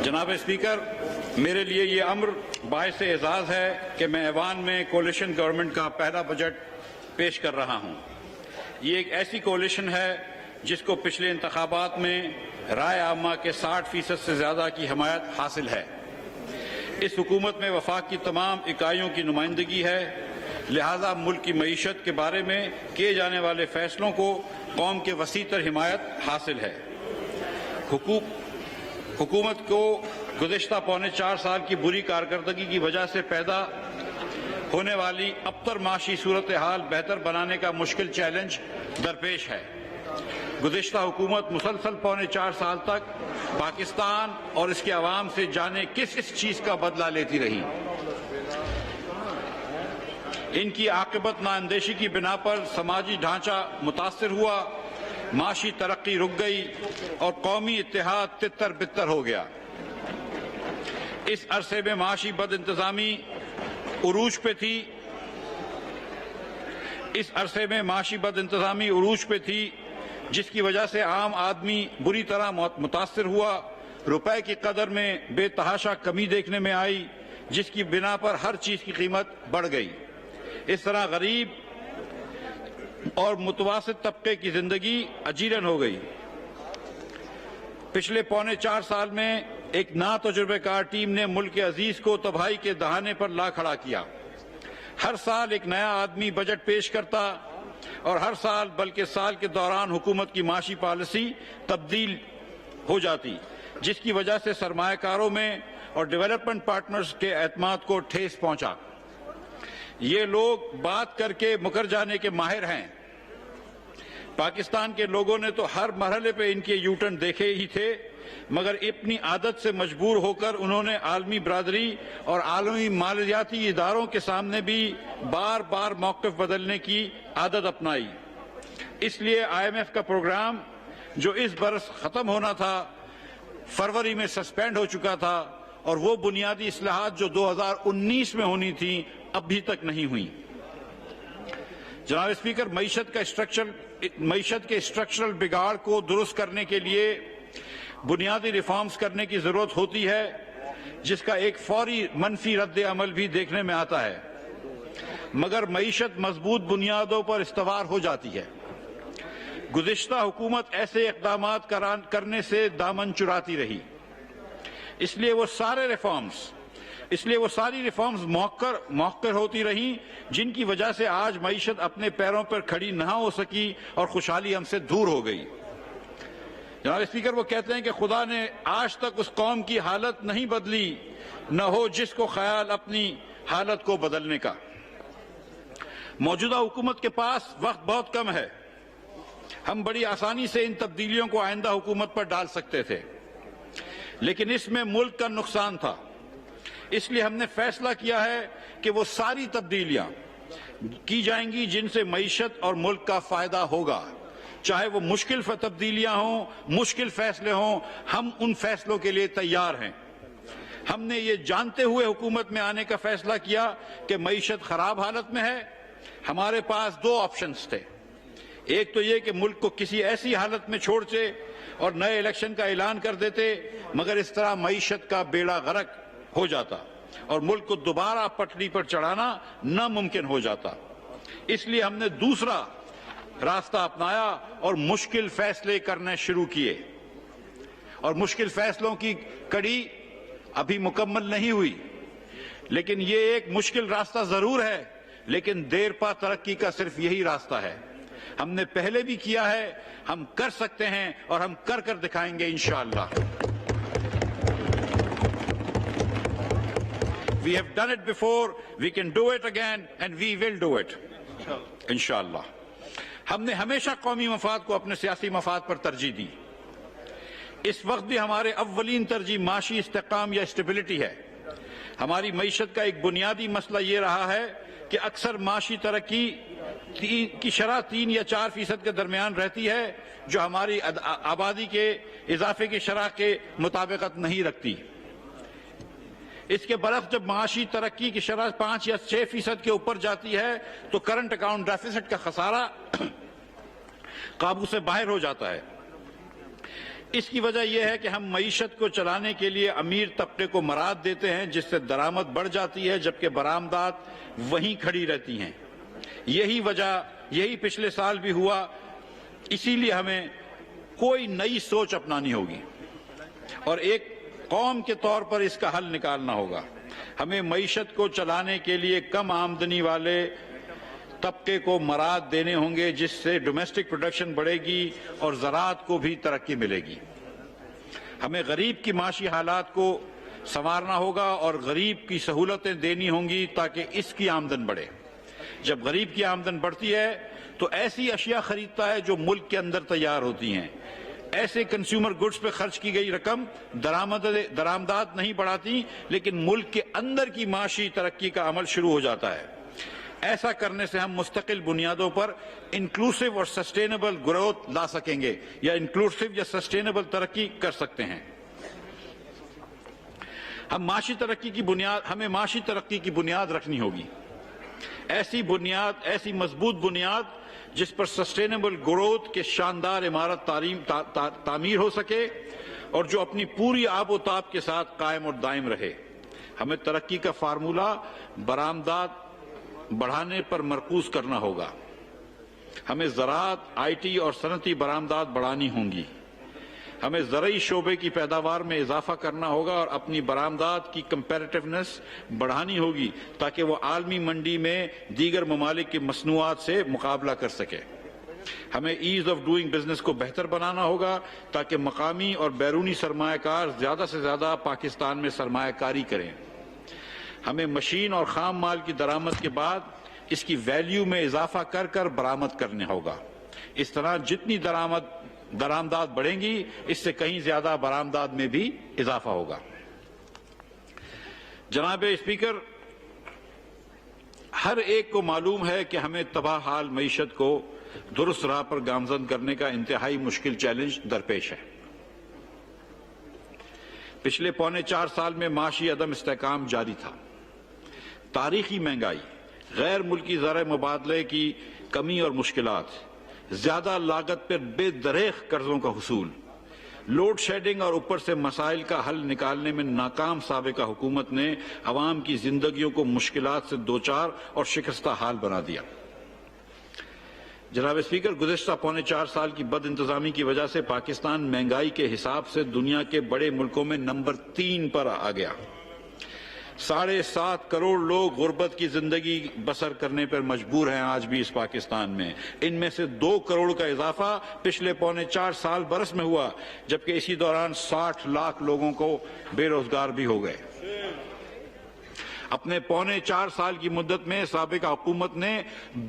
جناب اسپیکر، میرے لیے یہ امر باعث اعزاز ہے کہ میں ایوان میں کولیشن گورنمنٹ کا پہلا بجٹ پیش کر رہا ہوں۔ یہ ایک ایسی کولیشن ہے جس کو پچھلے انتخابات میں رائے عامہ کے 60% سے زیادہ کی حمایت حاصل ہے۔ اس حکومت میں وفاق کی تمام اکائیوں کی نمائندگی ہے، لہذا ملک کی معیشت کے بارے میں کیے جانے والے فیصلوں کو قوم کے وسیع تر حمایت حاصل ہے۔ حکومت کو گزشتہ پونے 4 سال کی بری کارکردگی کی وجہ سے پیدا ہونے والی ابتر معاشی صورتحال بہتر بنانے کا مشکل چیلنج درپیش ہے۔ گزشتہ حکومت مسلسل پونے 4 سال تک پاکستان اور اس کے عوام سے جانے کس چیز کا بدلہ لیتی رہی۔ ان کی عاقبت نااندیشی کی بنا پر سماجی ڈھانچہ متاثر ہوا، معاشی ترقی رک گئی اور قومی اتحاد تتر بتر ہو گیا۔ اس عرصے میں معاشی بد انتظامی عروج پہ تھی، جس کی وجہ سے عام آدمی بری طرح متاثر ہوا۔ روپے کی قدر میں بے تحاشا کمی دیکھنے میں آئی، جس کی بنا پر ہر چیز کی قیمت بڑھ گئی۔ اس طرح غریب اور متوسط طبقے کی زندگی اجیرن ہو گئی۔ پچھلے پونے 4 سال میں ایک ناتجربہ کار ٹیم نے ملک عزیز کو تباہی کے دہانے پر لا کھڑا کیا۔ ہر سال ایک نیا آدمی بجٹ پیش کرتا اور ہر سال بلکہ سال کے دوران حکومت کی معاشی پالیسی تبدیل ہو جاتی، جس کی وجہ سے سرمایہ کاروں میں اور ڈیولپمنٹ پارٹنرز کے اعتماد کو ٹھیس پہنچا۔ یہ لوگ بات کر کے مکر جانے کے ماہر ہیں۔ پاکستان کے لوگوں نے تو ہر مرحلے پہ ان کے یو ٹرن دیکھے ہی تھے، مگر اپنی عادت سے مجبور ہو کر انہوں نے عالمی برادری اور عالمی مالیاتی اداروں کے سامنے بھی بار بار موقف بدلنے کی عادت اپنائی۔ اس لیے IMF کا پروگرام جو اس برس ختم ہونا تھا، فروری میں سسپینڈ ہو چکا تھا، اور وہ بنیادی اصلاحات جو 2019 میں ہونی تھیں اب بھی تک نہیں ہوئی۔ جناب اسپیکر، معیشت کے اسٹرکچرل بگاڑ کو درست کرنے کے لیے بنیادی ریفارمز کرنے کی ضرورت ہوتی ہے، جس کا ایک فوری منفی رد عمل بھی دیکھنے میں آتا ہے، مگر معیشت مضبوط بنیادوں پر استوار ہو جاتی ہے۔ گزشتہ حکومت ایسے اقدامات کرنے سے دامن چراتی رہی، اس لیے وہ ساری ریفارمز مؤخر ہوتی رہیں، جن کی وجہ سے آج معیشت اپنے پیروں پر کھڑی نہ ہو سکی اور خوشحالی ہم سے دور ہو گئی۔ جناب اسپیکر، وہ کہتے ہیں کہ خدا نے آج تک اس قوم کی حالت نہیں بدلی، نہ ہو جس کو خیال اپنی حالت کو بدلنے کا۔ موجودہ حکومت کے پاس وقت بہت کم ہے۔ ہم بڑی آسانی سے ان تبدیلیوں کو آئندہ حکومت پر ڈال سکتے تھے، لیکن اس میں ملک کا نقصان تھا۔ اس لیے ہم نے فیصلہ کیا ہے کہ وہ ساری تبدیلیاں کی جائیں گی جن سے معیشت اور ملک کا فائدہ ہوگا، چاہے وہ مشکل تبدیلیاں ہوں، مشکل فیصلے ہوں، ہم ان فیصلوں کے لیے تیار ہیں۔ ہم نے یہ جانتے ہوئے حکومت میں آنے کا فیصلہ کیا کہ معیشت خراب حالت میں ہے۔ ہمارے پاس 2 آپشنز تھے، ایک تو یہ کہ ملک کو کسی ایسی حالت میں چھوڑتے اور نئے الیکشن کا اعلان کر دیتے، مگر اس طرح معیشت کا بیڑا غرق ہو جاتا اور ملک کو دوبارہ پٹری پر چڑھانا ناممکن ہو جاتا۔ اس لیے ہم نے دوسرا راستہ اپنایا اور مشکل فیصلے کرنے شروع کیے، اور مشکل فیصلوں کی کڑی ابھی مکمل نہیں ہوئی، لیکن یہ ایک مشکل راستہ ضرور ہے، لیکن دیر پا ترقی کا صرف یہی راستہ ہے۔ ہم نے پہلے بھی کیا ہے، ہم کر سکتے ہیں اور ہم کر دکھائیں گے انشاءاللہ۔ We have done it before, we can do it again, and we will do it. انشاءاللہ۔ ہم نے ہمیشہ قومی مفاد کو اپنے سیاسی مفاد پر ترجیح دی۔ اس وقت بھی ہمارے اولین ترجیح معاشی استحکام یا اسٹیبلٹی ہے۔ ہماری معیشت کا ایک بنیادی مسئلہ یہ رہا ہے کہ اکثر معاشی ترقی کی شرح 3 یا 4% کے درمیان رہتی ہے، جو ہماری آبادی کے اضافے کی شرح کے مطابقت نہیں رکھتی۔ اس کے برعکس جب معاشی ترقی کی شرح 5 یا 6% کے اوپر جاتی ہے تو کرنٹ اکاؤنٹ ڈیفیسٹ کا خسارہ قابو سے باہر ہو جاتا ہے۔ اس کی وجہ یہ ہے کہ ہم معیشت کو چلانے کے لیے امیر طبقے کو مراد دیتے ہیں، جس سے درآمد بڑھ جاتی ہے جبکہ برآمدات وہیں کھڑی رہتی ہیں۔ یہی پچھلے سال بھی ہوا۔ اسی لیے ہمیں کوئی نئی سوچ اپنانی ہوگی اور ایک قوم کے طور پر اس کا حل نکالنا ہوگا۔ ہمیں معیشت کو چلانے کے لیے کم آمدنی والے طبقے کو مراد دینے ہوں گے، جس سے ڈومیسٹک پروڈکشن بڑھے گی اور زراعت کو بھی ترقی ملے گی۔ ہمیں غریب کی معاشی حالات کو سنوارنا ہوگا اور غریب کی سہولتیں دینی ہوں گی تاکہ اس کی آمدن بڑھے۔ جب غریب کی آمدن بڑھتی ہے تو ایسی اشیاء خریدتا ہے جو ملک کے اندر تیار ہوتی ہیں۔ ایسے کنزیومر گڈز پہ خرچ کی گئی رقم درآمدات نہیں بڑھاتی، لیکن ملک کے اندر کی معاشی ترقی کا عمل شروع ہو جاتا ہے۔ ایسا کرنے سے ہم مستقل بنیادوں پر انکلوسیو اور سسٹینیبل گروتھ لا سکیں گے، یا انکلوسیو یا سسٹینیبل ترقی کر سکتے ہیں۔ ہمیں معاشی ترقی کی بنیاد رکھنی ہوگی، ایسی مضبوط بنیاد جس پر سسٹینیبل گروتھ کے شاندار عمارت تعمیر ہو سکے اور جو اپنی پوری آب و تاب کے ساتھ قائم اور دائم رہے۔ ہمیں ترقی کا فارمولہ برآمدات بڑھانے پر مرکوز کرنا ہوگا۔ ہمیں زراعت، آئی ٹی اور صنعتی برآمدات بڑھانی ہوں گی۔ ہمیں زرعی شعبے کی پیداوار میں اضافہ کرنا ہوگا اور اپنی برآمدات کی کمپیریٹیونیس بڑھانی ہوگی تاکہ وہ عالمی منڈی میں دیگر ممالک کی مصنوعات سے مقابلہ کر سکے۔ ہمیں ایز آف ڈوئنگ بزنس کو بہتر بنانا ہوگا تاکہ مقامی اور بیرونی سرمایہ کار زیادہ سے زیادہ پاکستان میں سرمایہ کاری کریں۔ ہمیں مشین اور خام مال کی درآمد کے بعد اس کی ویلیو میں اضافہ کر کر برآمد کرنا ہوگا۔ اس طرح جتنی درآمدات بڑھیں گی، اس سے کہیں زیادہ برآمدات میں بھی اضافہ ہوگا۔ جناب اسپیکر، ہر ایک کو معلوم ہے کہ ہمیں تباہ حال معیشت کو درست راہ پر گامزن کرنے کا انتہائی مشکل چیلنج درپیش ہے۔ پچھلے 4.25 سال میں معاشی عدم استحکام جاری تھا۔ تاریخی مہنگائی، غیر ملکی زرع مبادلے کی کمی اور مشکلات، زیادہ لاگت پر بے دریغ قرضوں کا حصول، لوڈ شیڈنگ اور اوپر سے مسائل کا حل نکالنے میں ناکام سابقہ حکومت نے عوام کی زندگیوں کو مشکلات سے دوچار اور شکستہ حال بنا دیا۔ جناب اسپیکر، گزشتہ 4.25 سال کی بد انتظامی کی وجہ سے پاکستان مہنگائی کے حساب سے دنیا کے بڑے ملکوں میں نمبر 3 پر آ گیا۔ 7.5 کروڑ لوگ غربت کی زندگی بسر کرنے پر مجبور ہیں آج بھی اس پاکستان میں۔ ان میں سے 2 کروڑ کا اضافہ پچھلے 4.25 سال برس میں ہوا، جبکہ اسی دوران 60 لاکھ لوگوں کو بے روزگار بھی ہو گئے۔ اپنے 4.25 سال کی مدت میں سابقہ حکومت نے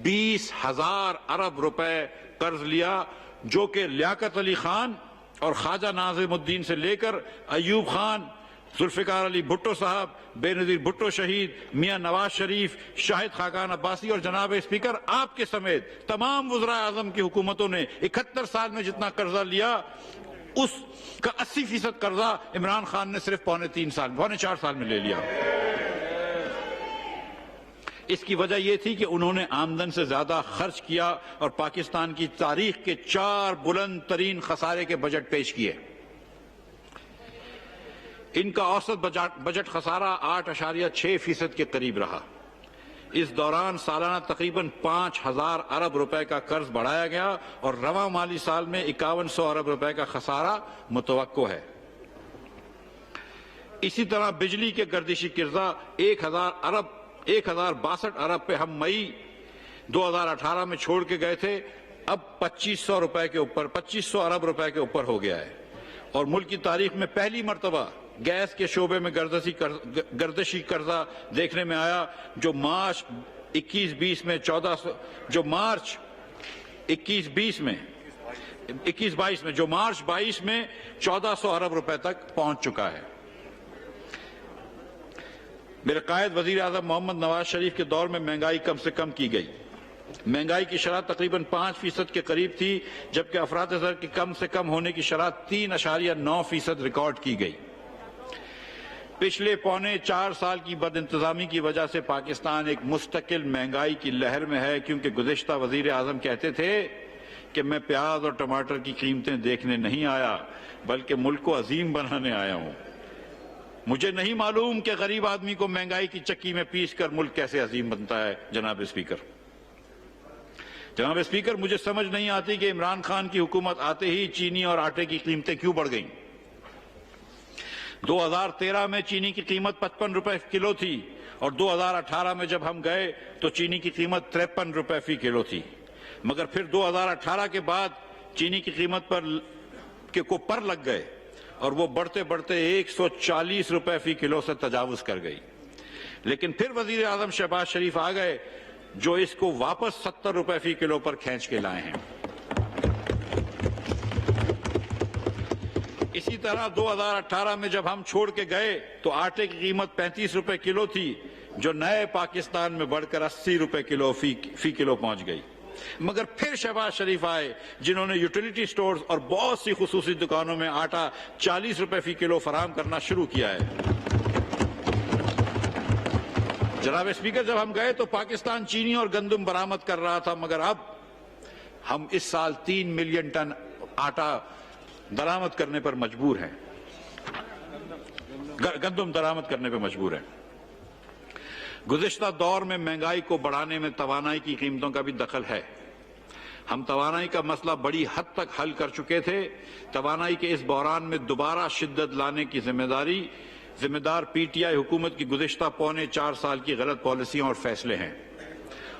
20,000 ارب روپے قرض لیا، جو کہ لیاقت علی خان اور خواجہ ناظم الدین سے لے کر ایوب خان، ذوالفقار علی بھٹو صاحب، بے نظیر بھٹو شہید، میاں نواز شریف، شاہد خاقان عباسی اور جناب اسپیکر آپ کے سمیت تمام وزراء اعظم کی حکومتوں نے 71 سال میں جتنا قرضہ لیا، اس کا 80% قرضہ عمران خان نے صرف 4 سال میں لے لیا۔ اس کی وجہ یہ تھی کہ انہوں نے آمدن سے زیادہ خرچ کیا اور پاکستان کی تاریخ کے 4 بلند ترین خسارے کے بجٹ پیش کیے۔ ان کا اوسط بجٹ خسارہ 8.6% کے قریب رہا۔ اس دوران سالانہ تقریباً 5,000 ارب روپے کا قرض بڑھایا گیا اور رواں مالی سال میں 5100 ارب روپے کا خسارہ متوقع ہے۔ اسی طرح بجلی کے گردشی قرضہ 1062 ارب پہ ہم مئی 2018 میں چھوڑ کے گئے تھے، اب 2500 ارب روپے کے اوپر ہو گیا ہے، اور ملک کی تاریخ میں پہلی مرتبہ گیس کے شعبے میں گردشی قرضہ دیکھنے میں آیا، جو مارچ 21-22 میں 1400 ارب روپے تک پہنچ چکا ہے۔ میرے قائد وزیر اعظم محمد نواز شریف کے دور میں مہنگائی کم سے کم کی گئی۔ مہنگائی کی شرح تقریباً 5% کے قریب تھی، جبکہ افراط زر کی کم سے کم ہونے کی شرح 3.9% ریکارڈ کی گئی۔ پچھلے 4.25 سال کی بد انتظامی کی وجہ سے پاکستان ایک مستقل مہنگائی کی لہر میں ہے، کیونکہ گزشتہ وزیر اعظم کہتے تھے کہ میں پیاز اور ٹماٹر کی قیمتیں دیکھنے نہیں آیا بلکہ ملک کو عظیم بنانے آیا ہوں۔ مجھے نہیں معلوم کہ غریب آدمی کو مہنگائی کی چکی میں پیس کر ملک کیسے عظیم بنتا ہے۔ جناب اسپیکر، مجھے سمجھ نہیں آتی کہ عمران خان کی حکومت آتے ہی چینی اور آٹے کی قیمتیں کیوں بڑھ گئیں۔ 2013 میں چینی کی قیمت 55 روپے کلو تھی اور 2018 میں جب ہم گئے تو چینی کی قیمت 53 روپے فی کلو تھی، مگر پھر 2018 کے بعد چینی کی قیمت پر لگ گئے اور وہ بڑھتے بڑھتے 140 روپے فی کلو سے تجاوز کر گئی۔ لیکن پھر وزیر اعظم شہباز شریف آ گئے جو اس کو واپس 70 روپے فی کلو پر کھینچ کے لائے ہیں۔ اسی طرح 2018 میں جب ہم چھوڑ کے گئے تو آٹے کی قیمت 35 روپے کلو تھی جو نئے پاکستان میں بڑھ کر 80 روپے کلو فی کلو پہنچ گئی، مگر پھر شہباز شریف آئے جنہوں نے یوٹیلیٹی سٹورز اور بہت سی خصوصی دکانوں میں آٹا 40 روپے فی کلو فراہم کرنا شروع کیا ہے۔ جناب اسپیکر، جب ہم گئے تو پاکستان چینی اور گندم برآمد کر رہا تھا، مگر اب ہم اس سال 3 ملین ٹن آٹا درآمد کرنے پر مجبور ہیں، گندم درآمد کرنے پر مجبور ہیں۔ گزشتہ دور میں مہنگائی کو بڑھانے میں توانائی کی قیمتوں کا بھی دخل ہے۔ ہم توانائی کا مسئلہ بڑی حد تک حل کر چکے تھے۔ توانائی کے اس بحران میں دوبارہ شدت لانے کی ذمہ دار پی ٹی آئی حکومت کی گزشتہ پونے 4 سال کی غلط پالیسیاں اور فیصلے ہیں۔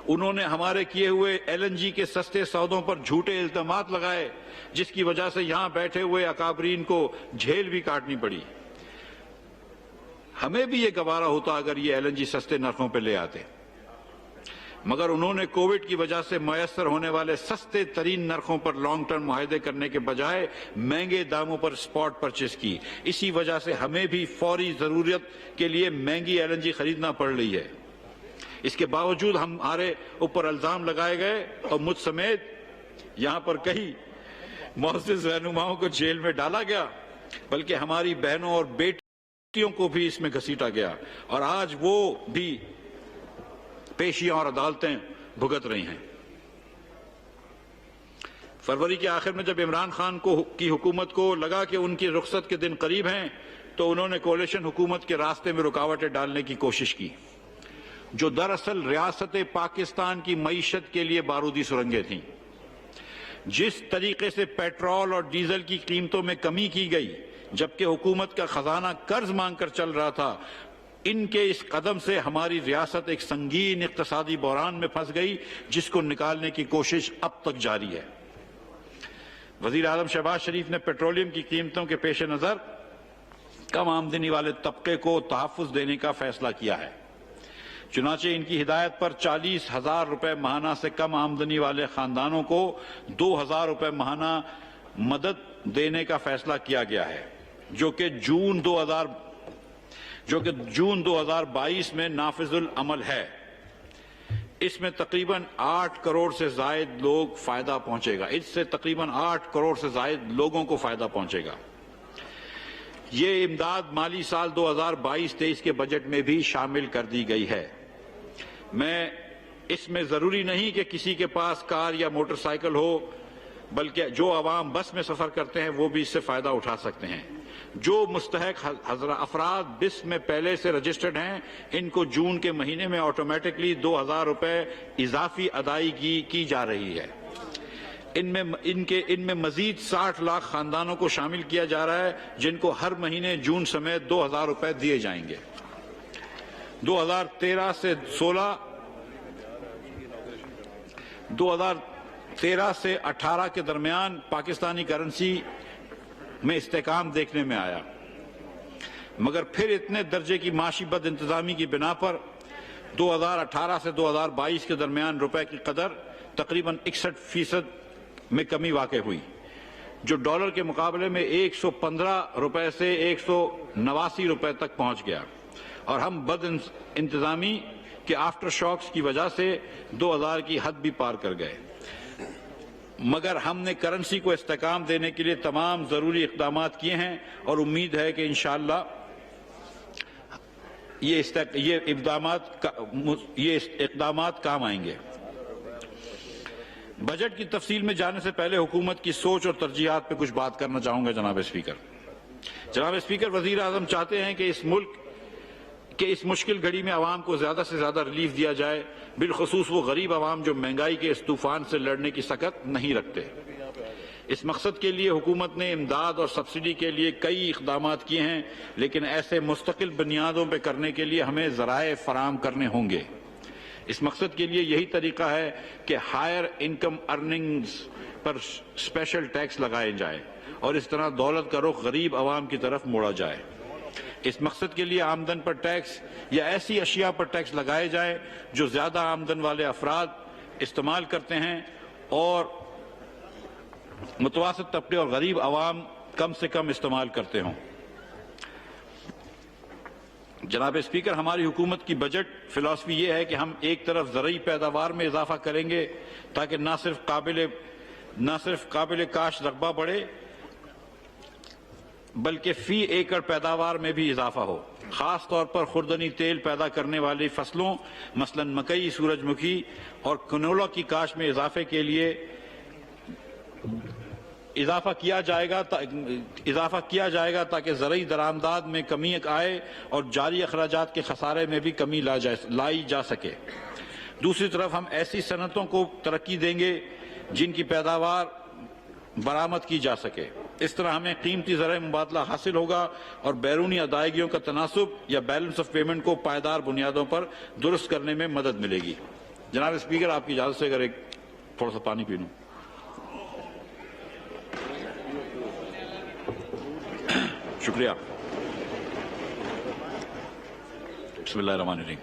انہوں نے ہمارے کیے ہوئے ایل این جی کے سستے سودوں پر جھوٹے الزامات لگائے جس کی وجہ سے یہاں بیٹھے ہوئے اکابرین کو جھیل بھی کاٹنی پڑی۔ ہمیں بھی یہ گوارا ہوتا اگر یہ ایل این جی سستے نرخوں پہ لے آتے، مگر انہوں نے کووڈ کی وجہ سے میسر ہونے والے سستے ترین نرخوں پر لانگ ٹرم معاہدے کرنے کے بجائے مہنگے داموں پر سپاٹ پرچیز کی۔ اسی وجہ سے ہمیں بھی فوری ضرورت کے لیے مہنگی ایل این جی خریدنا پڑ رہی ہے۔ اس کے باوجود ہمارے اوپر الزام لگائے گئے اور مجھ سمیت یہاں پر کئی معزز رہنماؤں کو جیل میں ڈالا گیا، بلکہ ہماری بہنوں اور بیٹیوں کو بھی اس میں گھسیٹا گیا اور آج وہ بھی پیشیاں اور عدالتیں بھگت رہی ہیں۔ فروری کے آخر میں جب عمران خان کی حکومت کو لگا کہ ان کی رخصت کے دن قریب ہیں تو انہوں نے کولیشن حکومت کے راستے میں رکاوٹیں ڈالنے کی کوشش کی جو دراصل ریاست پاکستان کی معیشت کے لیے بارودی سرنگیں تھیں۔ جس طریقے سے پیٹرول اور ڈیزل کی قیمتوں میں کمی کی گئی جبکہ حکومت کا خزانہ قرض مانگ کر چل رہا تھا، ان کے اس قدم سے ہماری ریاست ایک سنگین اقتصادی بحران میں پھنس گئی جس کو نکالنے کی کوشش اب تک جاری ہے۔ وزیر اعظم شہباز شریف نے پیٹرولیم کی قیمتوں کے پیش نظر کم آمدنی والے طبقے کو تحفظ دینے کا فیصلہ کیا ہے۔ چنانچہ ان کی ہدایت پر 40,000 روپے ماہانہ سے کم آمدنی والے خاندانوں کو 2,000 روپے ماہانہ مدد دینے کا فیصلہ کیا گیا ہے جو کہ جون 2022 میں نافذ العمل ہے۔ اس میں تقریباً 8 کروڑ سے زائد لوگ فائدہ پہنچے گا، اس سے تقریباً 8 کروڑ سے زائد لوگوں کو فائدہ پہنچے گا۔ یہ امداد مالی سال 2022-23 کے بجٹ میں بھی شامل کر دی گئی ہے۔ اس میں ضروری نہیں کہ کسی کے پاس کار یا موٹر سائیکل ہو، بلکہ جو عوام بس میں سفر کرتے ہیں وہ بھی اس سے فائدہ اٹھا سکتے ہیں۔ جو مستحق افراد بس میں پہلے سے رجسٹرڈ ہیں ان کو جون کے مہینے میں آٹومیٹکلی 2,000 روپے اضافی ادائیگی کی جا رہی ہے۔ ان میں مزید 60 لاکھ خاندانوں کو شامل کیا جا رہا ہے جن کو ہر مہینے جون سمیت 2,000 روپے دیے جائیں گے۔ 2013 سے 18 کے درمیان پاکستانی کرنسی میں استحکام دیکھنے میں آیا، مگر پھر اتنے درجے کی معاشی بد انتظامی کی بنا پر 2018 سے 2022 کے درمیان روپے کی قدر تقریباً 61% میں کمی واقع ہوئی جو ڈالر کے مقابلے میں 115 روپے سے 189 روپے تک پہنچ گیا، اور ہم بد انتظامی کے آفٹر شاکس کی وجہ سے 2000 کی حد بھی پار کر گئے، مگر ہم نے کرنسی کو استحکام دینے کے لیے تمام ضروری اقدامات کیے ہیں اور امید ہے کہ انشاءاللہ یہ اقدامات کام آئیں گے۔ بجٹ کی تفصیل میں جانے سے پہلے حکومت کی سوچ اور ترجیحات پہ کچھ بات کرنا چاہوں گا جناب اسپیکر۔ جناب اسپیکر، وزیر اعظم چاہتے ہیں کہ اس مشکل گھڑی میں عوام کو زیادہ سے زیادہ ریلیف دیا جائے، بالخصوص وہ غریب عوام جو مہنگائی کے اس طوفان سے لڑنے کی سکت نہیں رکھتے۔ اس مقصد کے لیے حکومت نے امداد اور سبسڈی کے لیے کئی اقدامات کیے ہیں، لیکن ایسے مستقل بنیادوں پہ کرنے کے لیے ہمیں ذرائع فراہم کرنے ہوں گے۔ اس مقصد کے لیے یہی طریقہ ہے کہ ہائر انکم ارننگز پر اسپیشل ٹیکس لگائے جائے اور اس طرح دولت کا رخ غریب عوام کی طرف موڑا جائے۔ اس مقصد کے لیے آمدن پر ٹیکس یا ایسی اشیاء پر ٹیکس لگائے جائے جو زیادہ آمدن والے افراد استعمال کرتے ہیں اور متوسط طبقے اور غریب عوام کم سے کم استعمال کرتے ہوں۔ جناب اسپیکر، ہماری حکومت کی بجٹ فلسفی یہ ہے کہ ہم ایک طرف زرعی پیداوار میں اضافہ کریں گے تاکہ نہ صرف قابل کاشت رقبہ بڑھے بلکہ فی ایکڑ پیداوار میں بھی اضافہ ہو، خاص طور پر خوردنی تیل پیدا کرنے والی فصلوں مثلا مکئی، سورج مکھی اور کنولا کی کاشت میں اضافے کے لیے اضافہ کیا جائے گا تاکہ زرعی درآمدات میں کمی آئے اور جاری اخراجات کے خسارے میں بھی کمی لائی جا سکے۔ دوسری طرف ہم ایسی صنعتوں کو ترقی دیں گے جن کی پیداوار برآمد کی جا سکے۔ اس طرح ہمیں قیمتی زرعی مبادلہ حاصل ہوگا اور بیرونی ادائیگیوں کا تناسب یا بیلنس آف پیمنٹ کو پائیدار بنیادوں پر درست کرنے میں مدد ملے گی۔ جناب اسپیکر، آپ کی اجازت سے اگر تھوڑا سا پانی پی لوں۔ شکریہ۔ بسم اللہ الرحمن الرحیم۔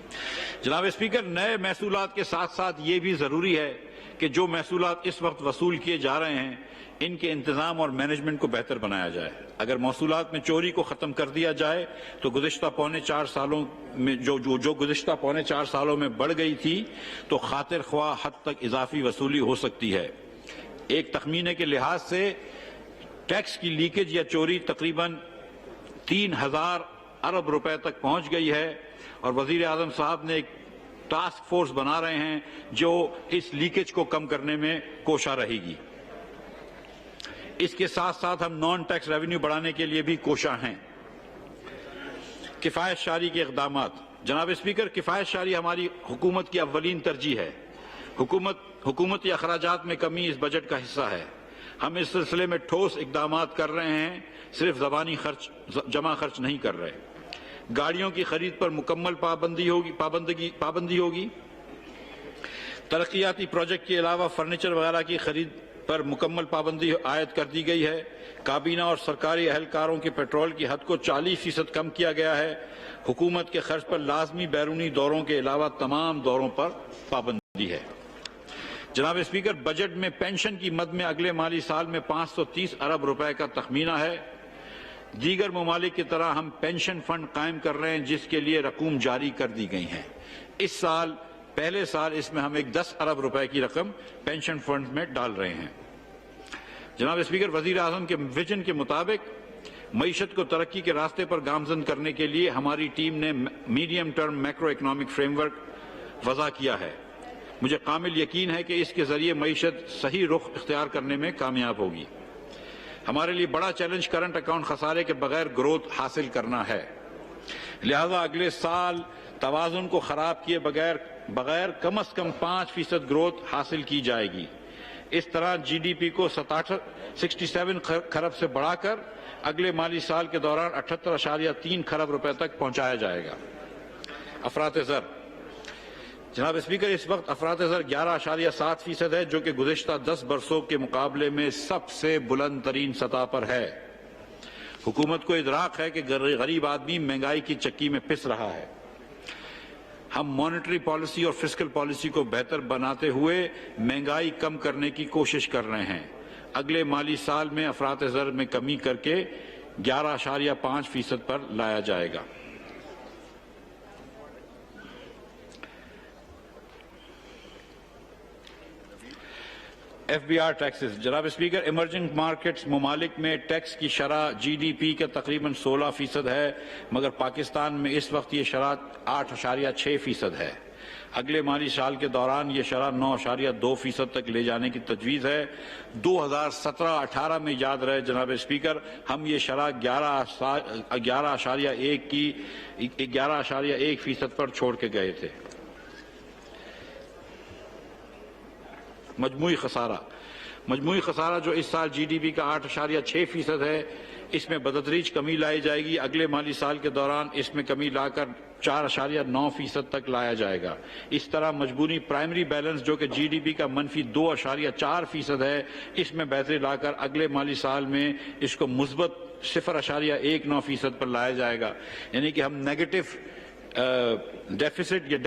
جناب اسپیکر، نئے محصولات کے ساتھ ساتھ یہ بھی ضروری ہے کہ جو محصولات اس وقت وصول کیے جا رہے ہیں ان کے انتظام اور مینجمنٹ کو بہتر بنایا جائے۔ اگر محصولات میں چوری کو ختم کر دیا جائے تو گزشتہ پونے 4 سالوں میں جو گزشتہ پونے 4 سالوں میں بڑھ گئی تھی تو خاطر خواہ حد تک اضافی وصولی ہو سکتی ہے۔ ایک تخمینے کے لحاظ سے ٹیکس کی لیکیج یا چوری تقریباً 3000 ارب روپے تک پہنچ گئی ہے اور وزیر اعظم صاحب نے ایک ٹاسک فورس بنا رہے ہیں جو اس لیکیج کو کم کرنے میں کوشاں رہے گی۔ اس کے ساتھ ساتھ ہم نان ٹیکس ریونیو بڑھانے کے لیے بھی کوشاں ہیں۔ کفایت شاری کے اقدامات۔ جناب اسپیکر، کفایت شاری ہماری حکومت کی اولین ترجیح ہے۔ حکومتی اخراجات میں کمی اس بجٹ کا حصہ ہے۔ ہم اس سلسلے میں ٹھوس اقدامات کر رہے ہیں، صرف زبانی جمع خرچ نہیں کر رہے۔ گاڑیوں کی خرید پر مکمل پابندی ہوگی۔ ترقیاتی پروجیکٹ کے علاوہ فرنیچر وغیرہ کی خرید پر مکمل پابندی عائد کر دی گئی ہے۔ کابینہ اور سرکاری اہلکاروں کے پیٹرول کی حد کو 40% کم کیا گیا ہے۔ حکومت کے خرچ پر لازمی بیرونی دوروں کے علاوہ تمام دوروں پر پابندی ہے۔ جناب اسپیکر، بجٹ میں پینشن کی مد میں اگلے مالی سال میں 530 ارب روپے کا تخمینہ ہے۔ دیگر ممالک کی طرح ہم پینشن فنڈ قائم کر رہے ہیں جس کے لیے رقوم جاری کر دی گئی ہیں۔ پہلے سال اس میں ہم ایک 10 ارب روپے کی رقم پینشن فنڈ میں ڈال رہے ہیں۔ جناب اسپیکر، وزیر اعظم کے ویژن کے مطابق معیشت کو ترقی کے راستے پر گامزن کرنے کے لیے ہماری ٹیم نے medium term macro economic frame work وضع کیا ہے۔ مجھے کامل یقین ہے کہ اس کے ذریعے معیشت صحیح رخ اختیار کرنے میں کامیاب ہوگی۔ ہمارے لیے بڑا چیلنج کرنٹ اکاؤنٹ خسارے کے بغیر گروتھ حاصل کرنا ہے، لہذا اگلے سال توازن کو خراب کیے بغیر کم از کم 5% گروتھ حاصل کی جائے گی۔ اس طرح جی ڈی پی کو 67 کھرب سے بڑھا کر اگلے مالی سال کے دوران 78.3 کھرب روپے تک پہنچایا جائے گا۔ افراط زر۔ جناب اسپیکر، اس وقت افراط زر 11.7% ہے جو کہ گزشتہ 10 برسوں کے مقابلے میں سب سے بلند ترین سطح پر ہے۔ حکومت کو ادراک ہے کہ غریب آدمی مہنگائی کی چکی میں پس رہا ہے۔ ہم مانیٹری پالیسی اور فسکل پالیسی کو بہتر بناتے ہوئے مہنگائی کم کرنے کی کوشش کر رہے ہیں۔ اگلے مالی سال میں افراط زر میں کمی کر کے 11.5% پر لایا جائے گا۔ F B R taxes. جناب اسپیکر، ایمرجنگ مارکیٹس ممالک میں ٹیکس کی شرح جی ڈی پی کا تقریباً 16% ہے، مگر پاکستان میں اس وقت یہ شرح 8.6% ہے۔ اگلے مالی سال کے دوران یہ شرح 9.2% تک لے جانے کی تجویز ہے۔ 2017-18 میں یاد رہے جناب اسپیکر، ہم یہ شرح 11.1% پر چھوڑ کے گئے تھے۔ مجموعی خسارہ جو اس سال جی ڈی پی کا 8.6% ہے، اس میں بتدریج کمی لائی جائے گی۔ اگلے مالی سال کے دوران اس میں کمی لا کر 4.9% تک لایا جائے گا۔ اس طرح مجموعی پرائمری بیلنس جو کہ جی ڈی پی کا -2.4% ہے، اس میں بہتری لا کر اگلے مالی سال میں اس کو مثبت 0.19% پر لایا جائے گا، یعنی کہ ہم نیگیٹو ڈیفیسٹ یا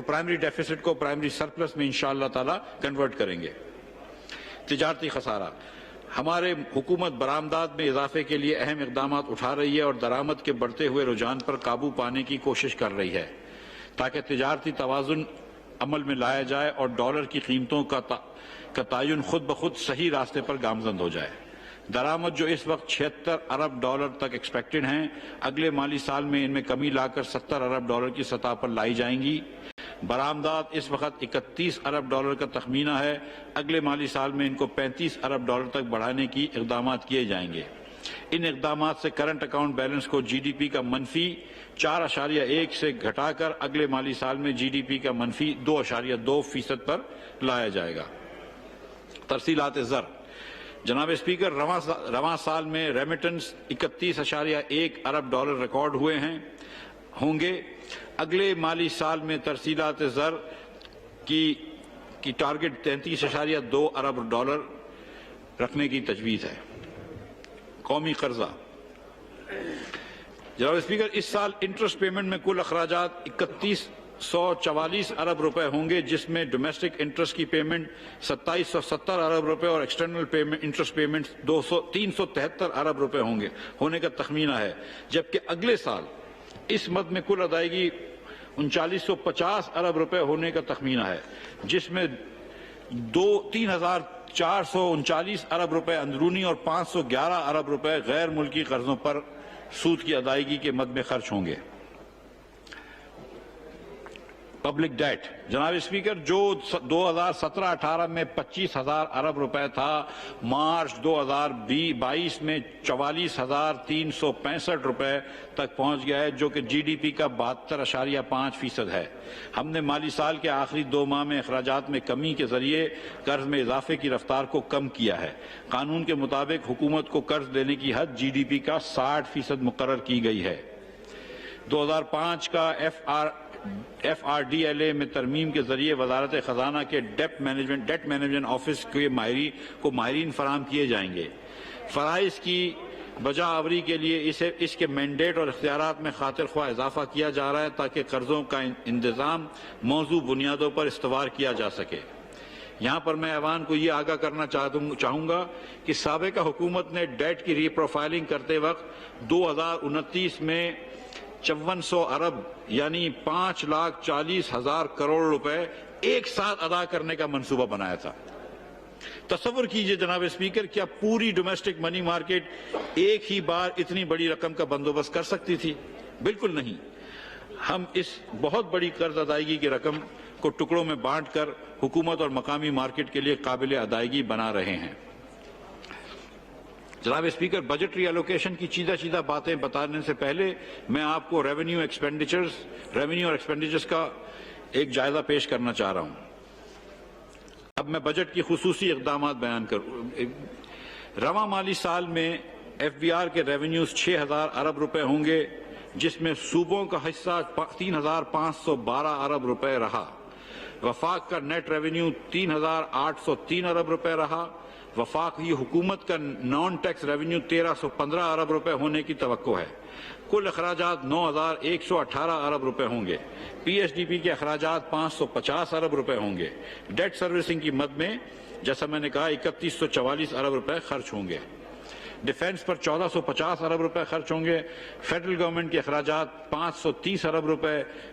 پرائمری ڈیفیسٹ کو پرائمری سرپلس میں انشاءاللہ تعالی کنورٹ کریں گے۔ تجارتی خسارہ، ہمارے حکومت برآمدات میں اضافے کے لیے اہم اقدامات اٹھا رہی ہے اور درآمد کے بڑھتے ہوئے رجحان پر قابو پانے کی کوشش کر رہی ہے تاکہ تجارتی توازن عمل میں لایا جائے اور ڈالر کی قیمتوں کا تعین خود بخود صحیح راستے پر گامزن ہو جائے۔ درآمد جو اس وقت $76 ارب تک ایکسپیکٹڈ ہیں، اگلے مالی سال میں ان میں کمی لا کر $70 ارب کی سطح پر لائی جائیں گی۔ برآمدات اس وقت $31 ارب کا تخمینہ ہے، اگلے مالی سال میں ان کو $35 ارب تک بڑھانے کی اقدامات کیے جائیں گے۔ ان اقدامات سے کرنٹ اکاؤنٹ بیلنس کو جی ڈی پی کا -4.1 سے گھٹا کر اگلے مالی سال میں جی ڈی پی کا -2.2% پر لایا جائے گا۔ ترسیلات زر، جناب اسپیکر، رواں سال میں ریمیٹنس $31.1 ارب ریکارڈ ہوئے ہوں گے۔ اگلے مالی سال میں ترسیلات زر کی ٹارگٹ $33.2 ارب رکھنے کی تجویز ہے۔ قومی قرضہ، جناب اسپیکر، اس سال انٹرسٹ پیمنٹ میں کل اخراجات $3144 ارب ہوں گے، جس میں ڈومیسٹک انٹرسٹ کی پیمنٹ $2770 ارب اور ایکسٹرنل انٹرسٹ پیمنٹ $373 ارب ہونے کا تخمینہ ہے، جبکہ اگلے سال اس مد میں کل ادائیگی $3950 ارب ہونے کا تخمینہ ہے، جس میں $3439 ارب اندرونی اور $511 ارب غیر ملکی قرضوں پر سود کی ادائیگی کے مد میں خرچ ہوں گے۔ پبلک ڈیٹ، جناب اسپیکر، جو 2017-18 میں $25,000 ارب تھا، مارچ 2022 میں $44,365 تک پہنچ گیا ہے، جو کہ جی ڈی پی کا 72.5% ہے۔ ہم نے مالی سال کے آخری 2 ماہ میں اخراجات میں کمی کے ذریعے قرض میں اضافے کی رفتار کو کم کیا ہے۔ قانون کے مطابق حکومت کو قرض لینے کی حد جی ڈی پی کا 60% مقرر کی گئی ہے۔ 2005 کا F R D L A میں ترمیم کے ذریعے وزارت خزانہ کے ڈیٹ مینجمنٹ آفس کے ماہرین فراہم کیے جائیں گے۔ فرائض کی بجا آوری کے لیے اس کے مینڈیٹ اور اختیارات میں خاطر خواہ اضافہ کیا جا رہا ہے تاکہ قرضوں کا انتظام موضوع بنیادوں پر استوار کیا جا سکے۔ یہاں پر میں ایوان کو یہ آگاہ کرنا چاہوں گا کہ سابقہ حکومت نے ڈیٹ کی ری پروفائلنگ کرتے وقت 2029 میں 5400 ارب یعنی 5,40,000 کروڑ روپے ایک ساتھ ادا کرنے کا منصوبہ بنایا تھا۔ تصور کیجئے جناب اسپیکر، کیا پوری ڈومیسٹک منی مارکیٹ ایک ہی بار اتنی بڑی رقم کا بندوبست کر سکتی تھی؟ بالکل نہیں۔ ہم اس بہت بڑی قرض ادائیگی کی رقم کو ٹکڑوں میں بانٹ کر حکومت اور مقامی مارکیٹ کے لیے قابل ادائیگی بنا رہے ہیں۔ جناب اسپیکر، بجٹ ری ایلوکیشن کی چیدہ باتیں بتانے سے پہلے میں آپ کو ریونیو اور ایکسپینڈیچرز کا ایک جائزہ پیش کرنا چاہ رہا ہوں۔ اب میں بجٹ کی خصوصی اقدامات بیان کروں۔ رواں مالی سال میں ایف بی آر کے ریونیوز 6,000 ارب ہوں گے، جس میں صوبوں کا حصہ 3,512 ارب رہا۔ وفاق کا نیٹ ریونیو 3,803 ارب رہا۔ وفاقی حکومت کا نان ٹیکس ریونیو 1,315 ارب ہونے کی توقع ہے۔ کل اخراجات 9,118 ارب ہوں گے۔ پی ایس ڈی پی کے اخراجات 550 ارب ہوں گے۔ ڈیٹ سروسنگ کی مد میں جیسا میں نے کہا 3,144 ارب خرچ ہوں گے۔ ڈیفنس پر 1,450 ارب خرچ ہوں گے۔ فیڈرل گورنمنٹ کے اخراجات 530 ارب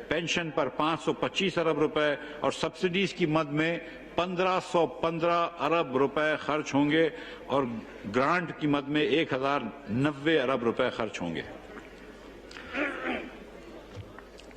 پینشن پر 525 ارب اور سبسڈیز کی مد میں 1,515 ارب خرچ ہوں گے اور گرانٹ کی مد میں 1,090 ارب خرچ ہوں گے۔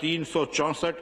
364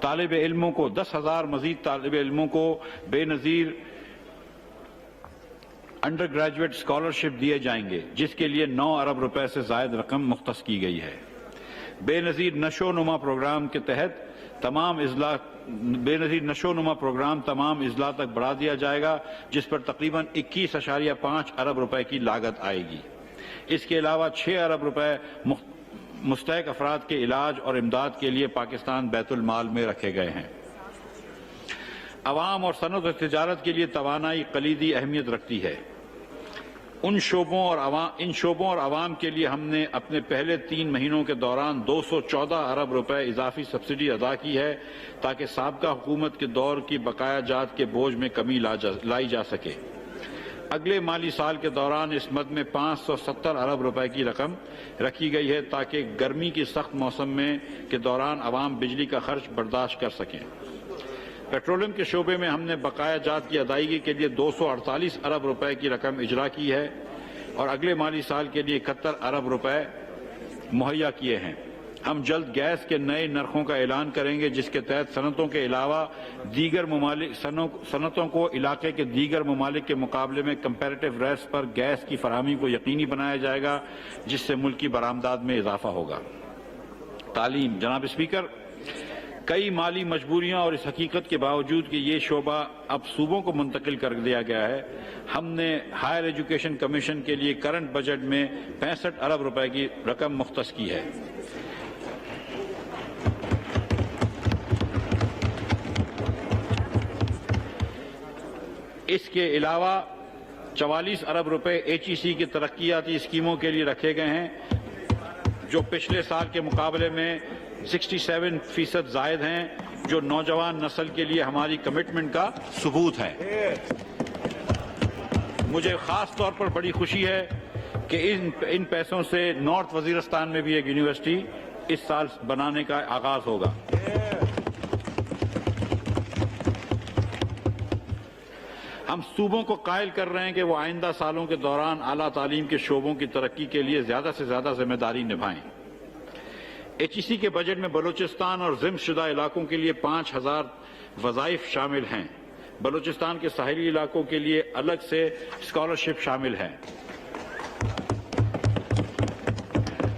طالب علموں کو 10,000 مزید طالب علموں کو بے نظیر انڈر گریجویٹ اسکالرشپ دیے جائیں گے، جس کے لیے 9 ارب روپے سے زائد رقم مختص کی گئی ہے۔ بے نظیر نشو و نما پروگرام کے تحت تمام اضلاع تک بڑھا دیا جائے گا، جس پر تقریباً 21.5 ارب روپے کی لاگت آئے گی۔ اس کے علاوہ 6 ارب روپے مستحق افراد کے علاج اور امداد کے لیے پاکستان بیت المال میں رکھے گئے ہیں۔ عوام اور صنعت و تجارت کے لیے توانائی کلیدی اہمیت رکھتی ہے۔ ان شعبوں اور عوام کے لیے ہم نے اپنے پہلے 3 مہینوں کے دوران 214 ارب روپے اضافی سبسڈی ادا کی ہے، تاکہ سابقہ حکومت کے دور کی بقایا جات کے بوجھ میں کمی لائی جا سکے۔ اگلے مالی سال کے دوران اس مد میں 570 ارب روپے کی رقم رکھی گئی ہے، تاکہ گرمی کی سخت موسم کے دوران عوام بجلی کا خرچ برداشت کر سکیں۔ پیٹرولیم کے شعبے میں ہم نے بقایا جات کی ادائیگی کے لیے 248 ارب روپے کی رقم اجرا کی ہے اور اگلے مالی سال کے لیے 71 ارب روپے مہیا کیے ہیں۔ ہم جلد گیس کے نئے نرخوں کا اعلان کریں گے، جس کے تحت صنعتوں کے علاوہ صنعتوں کو علاقے کے دیگر ممالک کے مقابلے میں کمپیریٹو ریٹس پر گیس کی فراہمی کو یقینی بنایا جائے گا، جس سے ملکی برآمدات میں اضافہ ہوگا۔ تعلیم۔ جناب اسپیکر، کئی مالی مجبوریاں اور اس حقیقت کے باوجود کہ یہ شعبہ اب صوبوں کو منتقل کر دیا گیا ہے، ہم نے ہائر ایجوکیشن کمیشن کے لیے کرنٹ بجٹ میں 65 ارب روپے کی رقم مختص کی ہے۔ اس کے علاوہ 44 ارب روپے HEC کی ترقیاتی اسکیموں کے لیے رکھے گئے ہیں، جو پچھلے سال کے مقابلے میں 67% زائد ہیں، جو نوجوان نسل کے لیے ہماری کمٹمنٹ کا ثبوت ہے۔ مجھے خاص طور پر بڑی خوشی ہے کہ ان پیسوں سے نارتھ وزیرستان میں بھی ایک یونیورسٹی اس سال بنانے کا آغاز ہوگا۔ ہم صوبوں کو قائل کر رہے ہیں کہ وہ آئندہ سالوں کے دوران اعلیٰ تعلیم کے شعبوں کی ترقی کے لیے زیادہ سے زیادہ ذمہ داری نبھائیں۔ HEC کے بجٹ میں بلوچستان اور ضم شدہ علاقوں کے لیے 5000 وظائف شامل ہیں۔ بلوچستان کے ساحلی علاقوں کے لیے الگ سے اسکالرشپ شامل ہے۔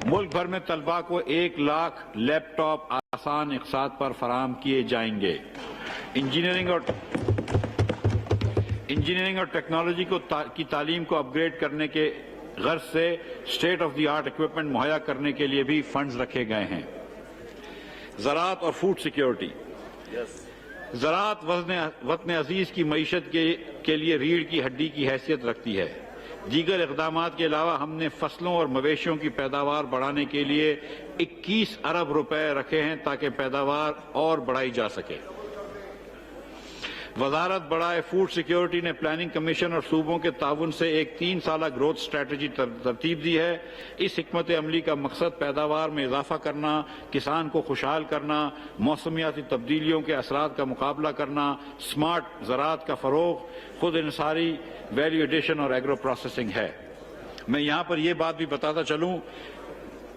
ملک بھر میں طلباء کو 1 لاکھ لیپ ٹاپ آسان اقساط پر فراہم کیے جائیں گے۔ انجینئرنگ اور ٹیکنالوجی کی تعلیم کو اپ گریڈ کرنے کے غرض سے state of the art equipment مہیا کرنے کے لیے بھی فنڈز رکھے گئے ہیں۔ زراعت اور فوڈ سیکیورٹی۔ زراعت وطن عزیز کی معیشت کے لیے ریڑھ کی ہڈی کی حیثیت رکھتی ہے۔ دیگر اقدامات کے علاوہ ہم نے فصلوں اور مویشیوں کی پیداوار بڑھانے کے لیے 21 ارب روپے رکھے ہیں، تاکہ پیداوار اور بڑھائی جا سکے۔ وزارت برائے فوڈ سیکیورٹی نے پلاننگ کمیشن اور صوبوں کے تعاون سے ایک 3 سالہ گروتھ اسٹریٹجی ترتیب دی ہے۔ اس حکمت عملی کا مقصد پیداوار میں اضافہ کرنا، کسان کو خوشحال کرنا، موسمیاتی تبدیلیوں کے اثرات کا مقابلہ کرنا، سمارٹ زراعت کا فروغ، خود انحصاری، ویلیو ایڈیشن اور ایگرو پروسیسنگ ہے۔ میں یہاں پر یہ بات بھی بتاتا چلوں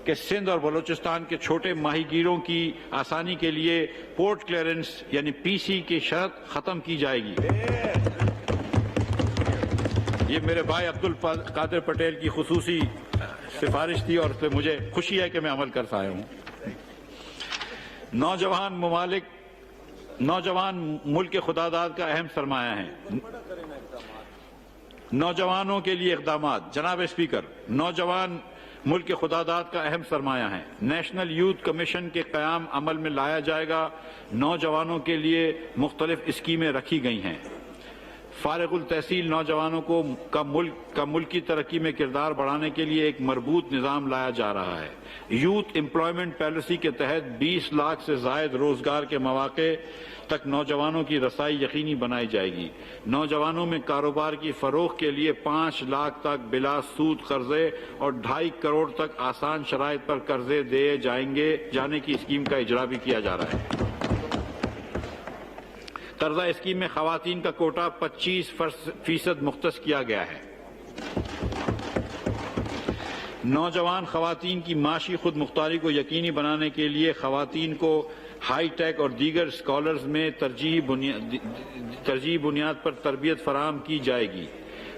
کہ سندھ اور بلوچستان کے چھوٹے ماہی گیروں کی آسانی کے لیے پورٹ کلیئرنس یعنی PC کی شرط ختم کی جائے گی۔ یہ میرے بھائی عبد القادر پٹیل کی خصوصی سفارش تھی اور اس پہ مجھے خوشی ہے کہ میں عمل کرتا آیا ہوں۔ نوجوان ملک خداداد کا اہم سرمایہ ہیں۔ نوجوانوں کے لیے اقدامات۔ جناب اسپیکر، نوجوان ملک خداداد کا اہم سرمایہ ہیں۔ نیشنل یوتھ کمیشن کے قیام عمل میں لایا جائے گا۔ نوجوانوں کے لیے مختلف اسکیمیں رکھی گئی ہیں۔ فارغ التحصیل نوجوانوں کا ملکی ترقی میں کردار بڑھانے کے لیے ایک مربوط نظام لایا جا رہا ہے۔ یوتھ امپلائمنٹ پالیسی کے تحت 20 لاکھ سے زائد روزگار کے مواقع تک نوجوانوں کی رسائی یقینی بنائی جائے گی۔ نوجوانوں میں کاروبار کی فروغ کے لیے 5 لاکھ تک بلا سود قرضے اور 2.5 کروڑ تک آسان شرائط پر قرضے دیے جانے کی اسکیم کا اجرا بھی کیا جا رہا ہے۔ قرضہ اسکیم میں خواتین کا کوٹا 25% مختص کیا گیا ہے۔ نوجوان خواتین کی معاشی خود مختاری کو یقینی بنانے کے لیے خواتین کو ہائی ٹیک اور دیگر اسکالرز میں ترجیحی بنیاد پر تربیت فراہم کی جائے گی۔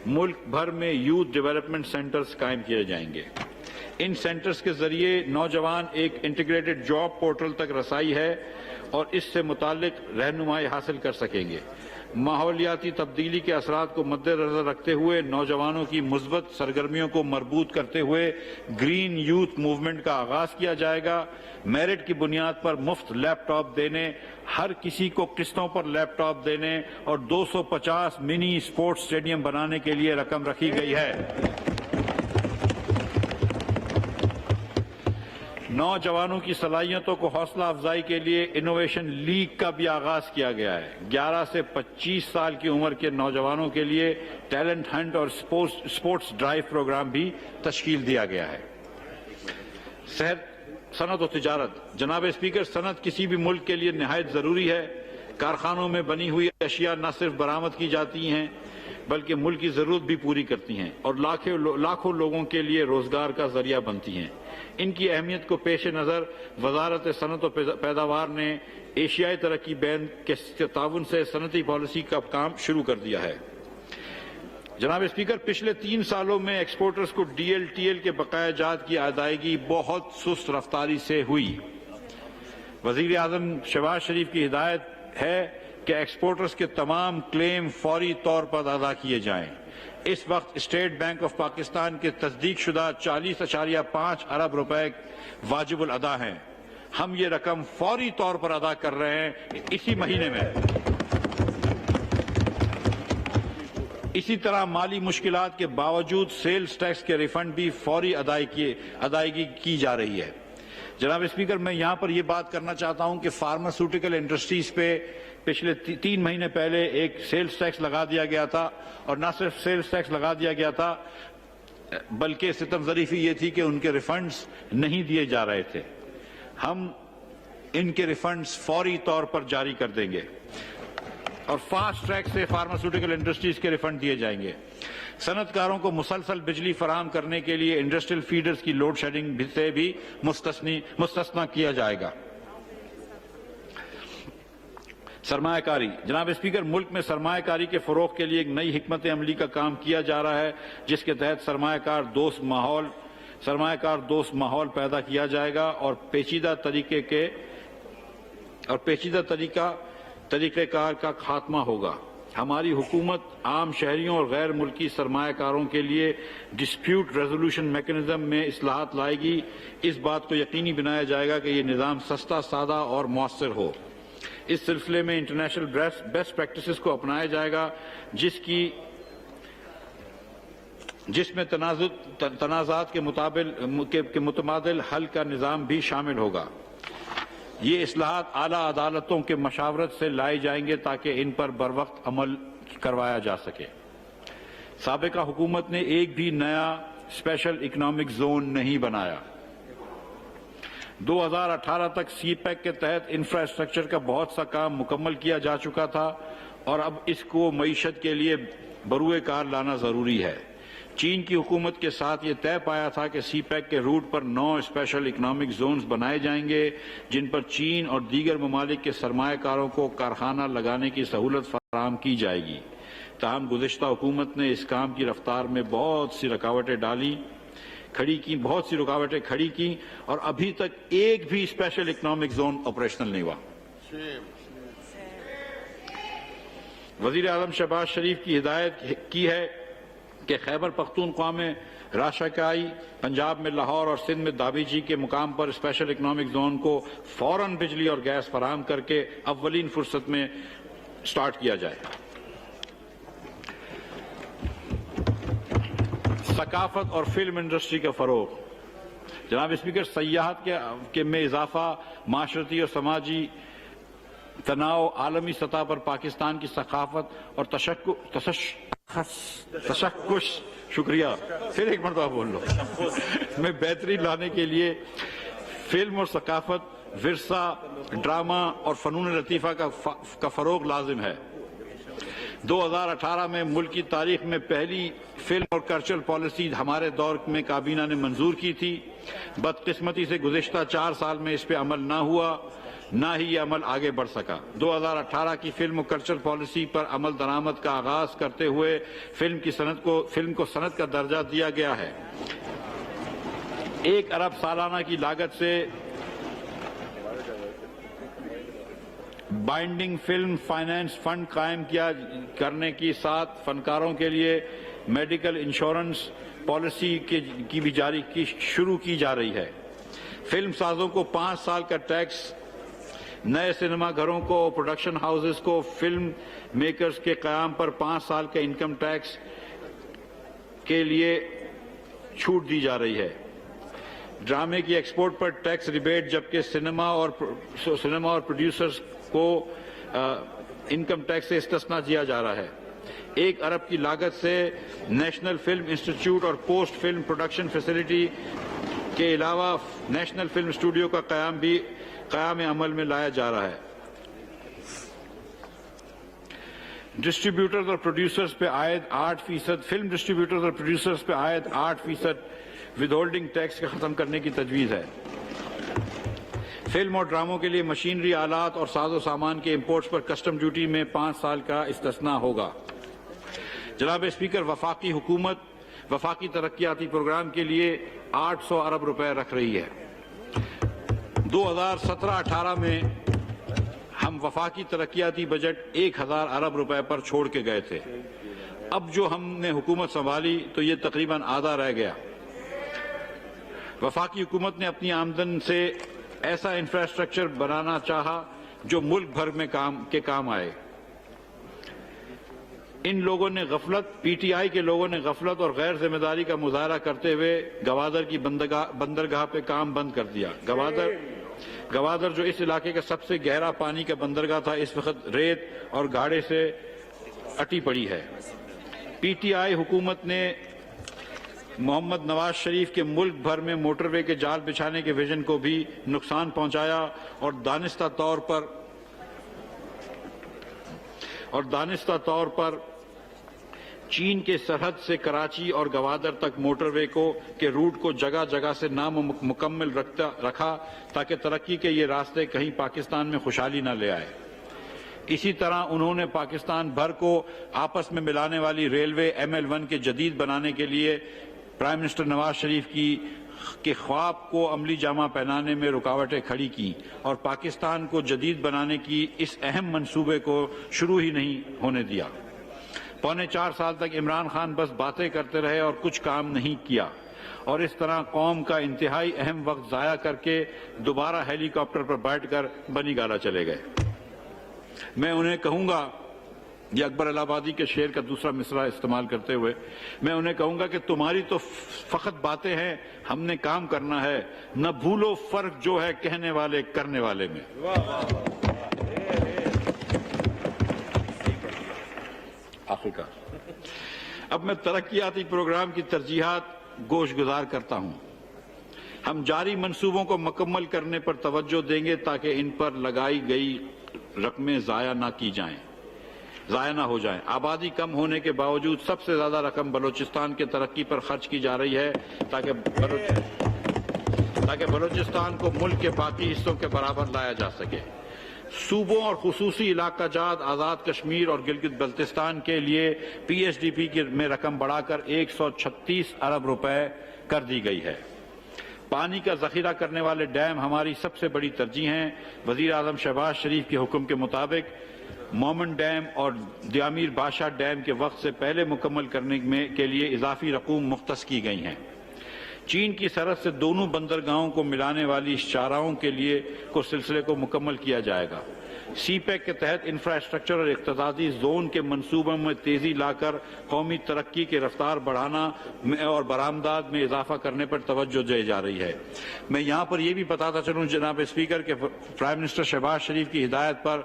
ملک بھر میں یوتھ ڈیولپمنٹ سینٹرز قائم کیے جائیں گے۔ ان سینٹرز کے ذریعے نوجوان ایک انٹیگریٹڈ جاب پورٹل تک رسائی ہے اور اس سے متعلق رہنمائی حاصل کر سکیں گے۔ ماحولیاتی تبدیلی کے اثرات کو مد نظر رکھتے ہوئے نوجوانوں کی مثبت سرگرمیوں کو مربوط کرتے ہوئے گرین یوتھ موومنٹ کا آغاز کیا جائے گا۔ میرٹ کی بنیاد پر مفت لیپ ٹاپ دینے، ہر کسی کو قسطوں پر لیپ ٹاپ دینے اور 250 منی اسپورٹس اسٹیڈیم بنانے کے لیے رقم رکھی گئی ہے۔ نوجوانوں کی صلاحیتوں کو حوصلہ افزائی کے لیے انوویشن لیگ کا بھی آغاز کیا گیا ہے۔ 11 سے 25 سال کی عمر کے نوجوانوں کے لیے ٹیلنٹ ہنٹ اور اسپورٹس ڈرائیو پروگرام بھی تشکیل دیا گیا ہے۔ صنعت و تجارت۔ جناب اسپیکر، صنعت کسی بھی ملک کے لیے نہایت ضروری ہے۔ کارخانوں میں بنی ہوئی اشیاء نہ صرف برآمد کی جاتی ہیں بلکہ ملک کی ضرورت بھی پوری کرتی ہیں اور لاکھوں لوگوں کے لیے روزگار کا ذریعہ بنتی ہیں۔ ان کی اہمیت کو پیش نظر وزارت صنعت و پیداوار نے ایشیائی ترقی بینک کے تعاون سے صنعتی پالیسی کا کام شروع کر دیا ہے۔ جناب اسپیکر، پچھلے 3 سالوں میں ایکسپورٹرز کو ڈی ایل ٹی ایل کے بقایا جات کی ادائیگی بہت سست رفتاری سے ہوئی۔ وزیر اعظم شہباز شریف کی ہدایت ہے کہ ایکسپورٹرز کے تمام کلیم فوری طور پر ادا کیے جائیں۔ اس وقت اسٹیٹ بینک آف پاکستان کے تصدیق شدہ 40.5 ارب روپے واجب الادا ہیں۔ ہم یہ رقم فوری طور پر ادا کر رہے ہیں اسی مہینے میں۔ اسی طرح مالی مشکلات کے باوجود سیلز ٹیکس کے ریفنڈ بھی فوری ادائیگی کی جا رہی ہے۔ جناب اسپیکر، میں یہاں پر یہ بات کرنا چاہتا ہوں کہ فارماسیوٹیکل انڈسٹریز پہ پچھلے 3 مہینے پہلے ایک سیلز ٹیکس لگا دیا گیا تھا، اور نہ صرف سیلز ٹیکس لگا دیا گیا تھا بلکہ ستم ظریفی یہ تھی کہ ان کے ریفنڈز نہیں دیے جا رہے تھے۔ ہم ان کے ریفنڈز فوری طور پر جاری کر دیں گے اور فاسٹ ٹریک سے فارماسیوٹیکل انڈسٹریز کے ریفنڈ دیے جائیں گے۔ صنعت کاروں کو مسلسل بجلی فراہم کرنے کے لیے انڈسٹریل فیڈرز کی لوڈ شیڈنگ سے بھی مستثنی کیا جائے گا۔ سرمایہ کاری۔ جناب اسپیکر، ملک میں سرمایہ کاری کے فروغ کے لیے ایک نئی حکمت عملی کا کام کیا جا رہا ہے، جس کے تحت سرمایہ کار دوست ماحول پیدا کیا جائے گا اور پیچیدہ طریقہ کار کا خاتمہ ہوگا۔ ہماری حکومت عام شہریوں اور غیر ملکی سرمایہ کاروں کے لیے ڈسپیوٹ ریزولوشن میکانزم میں اصلاحات لائے گی۔ اس بات کو یقینی بنایا جائے گا کہ یہ نظام سستا، سادہ اور مؤثر ہو۔ اس سلسلے میں انٹرنیشنل بیسٹ پریکٹسز کو اپنایا جائے گا، جس میں تنازعات کے متبادل حل کا نظام بھی شامل ہوگا۔ یہ اصلاحات اعلیٰ عدالتوں کے مشاورت سے لائے جائیں گے تاکہ ان پر بروقت عمل کروایا جا سکے۔ سابقہ حکومت نے ایک بھی نیا اسپیشل اکنامک زون نہیں بنایا۔ 2018 تک سی پیک کے تحت انفراسٹرکچر کا بہت سا کام مکمل کیا جا چکا تھا اور اب اس کو معیشت کے لیے بروئے کار لانا ضروری ہے۔ چین کی حکومت کے ساتھ یہ طے پایا تھا کہ سی پیک کے روٹ پر 9 اسپیشل اکنامک زونز بنائے جائیں گے، جن پر چین اور دیگر ممالک کے سرمایہ کاروں کو کارخانہ لگانے کی سہولت فراہم کی جائے گی۔ تاہم گزشتہ حکومت نے اس کام کی رفتار میں بہت سی رکاوٹیں کھڑی کی اور ابھی تک ایک بھی اسپیشل اکنامک زون آپریشنل نہیں ہوا۔ وزیر اعظم شہباز شریف کی ہدایت کی ہے کہ خیبر پختونخوا میں راشاکائی، پنجاب میں لاہور اور سندھ میں دابیجی کے مقام پر اسپیشل اکنامک زون کو فوراً بجلی اور گیس فراہم کر کے اولین فرصت میں سٹارٹ کیا جائے۔ ثقافت اور فلم انڈسٹری کا فروغ۔ جناب اسپیکر، سیاحت میں اضافہ، معاشرتی اور سماجی تناؤ، عالمی سطح پر پاکستان کی ثقافت اور تشخص شکریہ پھر ایک مرتبہ بول لو میں بہتری لانے کے لیے فلم اور ثقافت، ورثہ، ڈرامہ اور فنون لطیفہ کا فروغ لازم ہے۔ 2018 میں ملک کی تاریخ میں پہلی فلم اور کلچرل پالیسی ہمارے دور میں کابینہ نے منظور کی تھی۔ بدقسمتی سے گزشتہ 4 سال میں اس پہ عمل نہ ہوا۔ نہ ہی یہ عمل آگے بڑھ سکا۔ 2018 کی فلم و کلچر پالیسی پر عمل درآمد کا آغاز کرتے ہوئے فلم کو صنعت کا درجہ دیا گیا ہے۔ 1 ارب سالانہ کی لاگت سے بائنڈنگ فلم فائنانس فنڈ قائم کرنے کے ساتھ فنکاروں کے لیے میڈیکل انشورنس پالیسی کی بھی شروع کی جا رہی ہے۔ فلم سازوں کو 5 سال کا ٹیکس، نئے سنیما گھروں کو، پروڈکشن ہاؤسز کو فلم میکرز کے قیام پر 5 سال کا انکم ٹیکس کے لیے چھوٹ دی جا رہی ہے۔ ڈرامے کی ایکسپورٹ پر ٹیکس ریبیٹ، جبکہ سنیما اور پروڈیوسرز کو انکم ٹیکس سے استثنا دیا جا رہا ہے۔ 1 ارب کی لاگت سے نیشنل فلم انسٹیٹیوٹ اور پوسٹ فلم پروڈکشن فیسلٹی کے علاوہ نیشنل فلم اسٹوڈیو کا قیام عمل میں لایا جا رہا ہے۔ ڈسٹریبیوٹرز اور پروڈیوسرز پہ عائد 8%، فلم ڈسٹریبیوٹرز اور پروڈیوسرز پہ عائد 8% ود ہولڈنگ ٹیکس کے ختم کرنے کی تجویز ہے۔ فلم اور ڈراموں کے لیے مشینری، آلات اور ساز و سامان کے امپورٹس پر کسٹم ڈیوٹی میں 5 سال کا استثنا ہوگا۔ جناب اسپیکر، وفاقی حکومت وفاقی ترقیاتی پروگرام کے لیے 800 ارب روپے رکھ رہی ہے۔ 2017-18 میں ہم وفاقی ترقیاتی بجٹ 1000 ارب روپے پر چھوڑ کے گئے تھے۔ اب جو ہم نے حکومت سنبھالی تو یہ تقریباً آدھا رہ گیا۔ وفاقی حکومت نے اپنی آمدن سے ایسا انفراسٹرکچر بنانا چاہا جو ملک بھر میں کام آئے۔ ان لوگوں نے پی ٹی آئی کے لوگوں نے غفلت اور غیر ذمہ داری کا مظاہرہ کرتے ہوئے گوادر کی بندرگاہ پہ کام بند کر دیا۔ گوادر جو اس علاقے کا سب سے گہرا پانی کا بندرگاہ تھا، اس وقت ریت اور گاڑے سے اٹی پڑی ہے۔ پی ٹی آئی حکومت نے محمد نواز شریف کے ملک بھر میں موٹر وے کے جال بچھانے کے ویژن کو بھی نقصان پہنچایا اور دانستہ طور پر چین کے سرحد سے کراچی اور گوادر تک موٹر وے کے روٹ کو جگہ جگہ سے نامکمل رکھا تاکہ ترقی کے یہ راستے کہیں پاکستان میں خوشحالی نہ لے آئے۔ اسی طرح انہوں نے پاکستان بھر کو آپس میں ملانے والی ریلوے ML1 کے جدید بنانے کے لیے پرائم منسٹر نواز شریف کے خواب کو عملی جامہ پہنانے میں رکاوٹیں کھڑی کی اور پاکستان کو جدید بنانے کی اس اہم منصوبے کو شروع ہی نہیں ہونے دیا۔ 4.25 سال تک عمران خان بس باتیں کرتے رہے اور کچھ کام نہیں کیا، اور اس طرح قوم کا انتہائی اہم وقت ضائع کر کے دوبارہ ہیلی کاپٹر پر بیٹھ کر بنی گالا چلے گئے۔ میں انہیں کہوں گا، یہ اکبر الہ آبادی کے شعر کا دوسرا مصرع استعمال کرتے ہوئے میں انہیں کہوں گا کہ تمہاری تو فقط باتیں ہیں، ہم نے کام کرنا ہے، نہ بھولو فرق جو ہے کہنے والے کرنے والے میں۔ آخرکار اب میں ترقیاتی پروگرام کی ترجیحات گوش گزار کرتا ہوں۔ ہم جاری منصوبوں کو مکمل کرنے پر توجہ دیں گے تاکہ ان پر لگائی گئی رقمیں ضائع نہ ہو جائیں۔ آبادی کم ہونے کے باوجود سب سے زیادہ رقم بلوچستان کے ترقی پر خرچ کی جا رہی ہے تاکہ بلوچستان کو ملک کے باقی حصوں کے برابر لایا جا سکے۔ صوبوں اور خصوصی علاقہ جات آزاد کشمیر اور گلگت بلتستان کے لیے PSDP میں رقم بڑھا کر 136 ارب روپے کر دی گئی ہے۔ پانی کا ذخیرہ کرنے والے ڈیم ہماری سب سے بڑی ترجیح ہیں۔ وزیر اعظم شہباز شریف کے حکم کے مطابق مومن ڈیم اور دیامیر بادشاہ ڈیم کے وقت سے پہلے مکمل کرنے کے لیے اضافی رقوم مختص کی گئی ہیں۔ چین کی سرحد سے دونوں بندرگاہوں کو ملانے والی چاراہوں کے لیے سلسلے کو مکمل کیا جائے گا۔ سی پیک کے تحت انفراسٹرکچر اور اقتصادی زون کے منصوبوں میں تیزی لا کر قومی ترقی کی رفتار بڑھانا اور برآمدات میں اضافہ کرنے پر توجہ دی جا رہی ہے۔ میں یہاں پر یہ بھی بتاتا چلوں جناب اسپیکر کہ پرائم منسٹر شہباز شریف کی ہدایت پر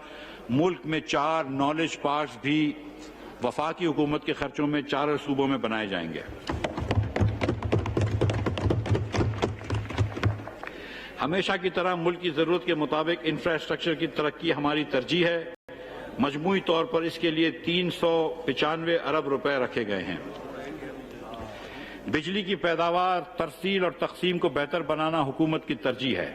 ملک میں 4 نالج پارکس بھی وفاقی حکومت کے خرچوں میں 4 صوبوں میں بنائے جائیں گے۔ ہمیشہ کی طرح ملک کی ضرورت کے مطابق انفراسٹرکچر کی ترقی ہماری ترجیح ہے۔ مجموعی طور پر اس کے لیے 395 ارب روپے رکھے گئے ہیں۔ بجلی کی پیداوار، ترسیل اور تقسیم کو بہتر بنانا حکومت کی ترجیح ہے۔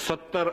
17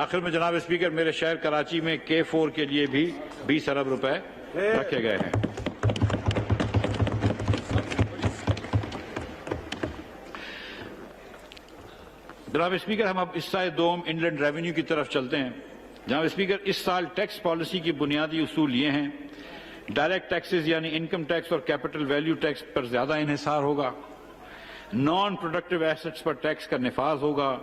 آخر میں جناب اسپیکر میرے شہر کراچی میں K4 کے لیے بھی 20 ارب روپے رکھے گئے ہیں۔ جناب اسپیکر ہم اب حصہ دوم انلینڈ ریونیو کی طرف چلتے ہیں۔ جناب اسپیکر اس سال ٹیکس پالیسی کی بنیادی اصول یہ ہیں: ڈائریکٹ ٹیکسز یعنی انکم ٹیکس اور کیپٹل ویلیو ٹیکس پر زیادہ انحصار ہوگا، نان پروڈکٹیو ایسٹس پر ٹیکس کا نفاذ ہوگا،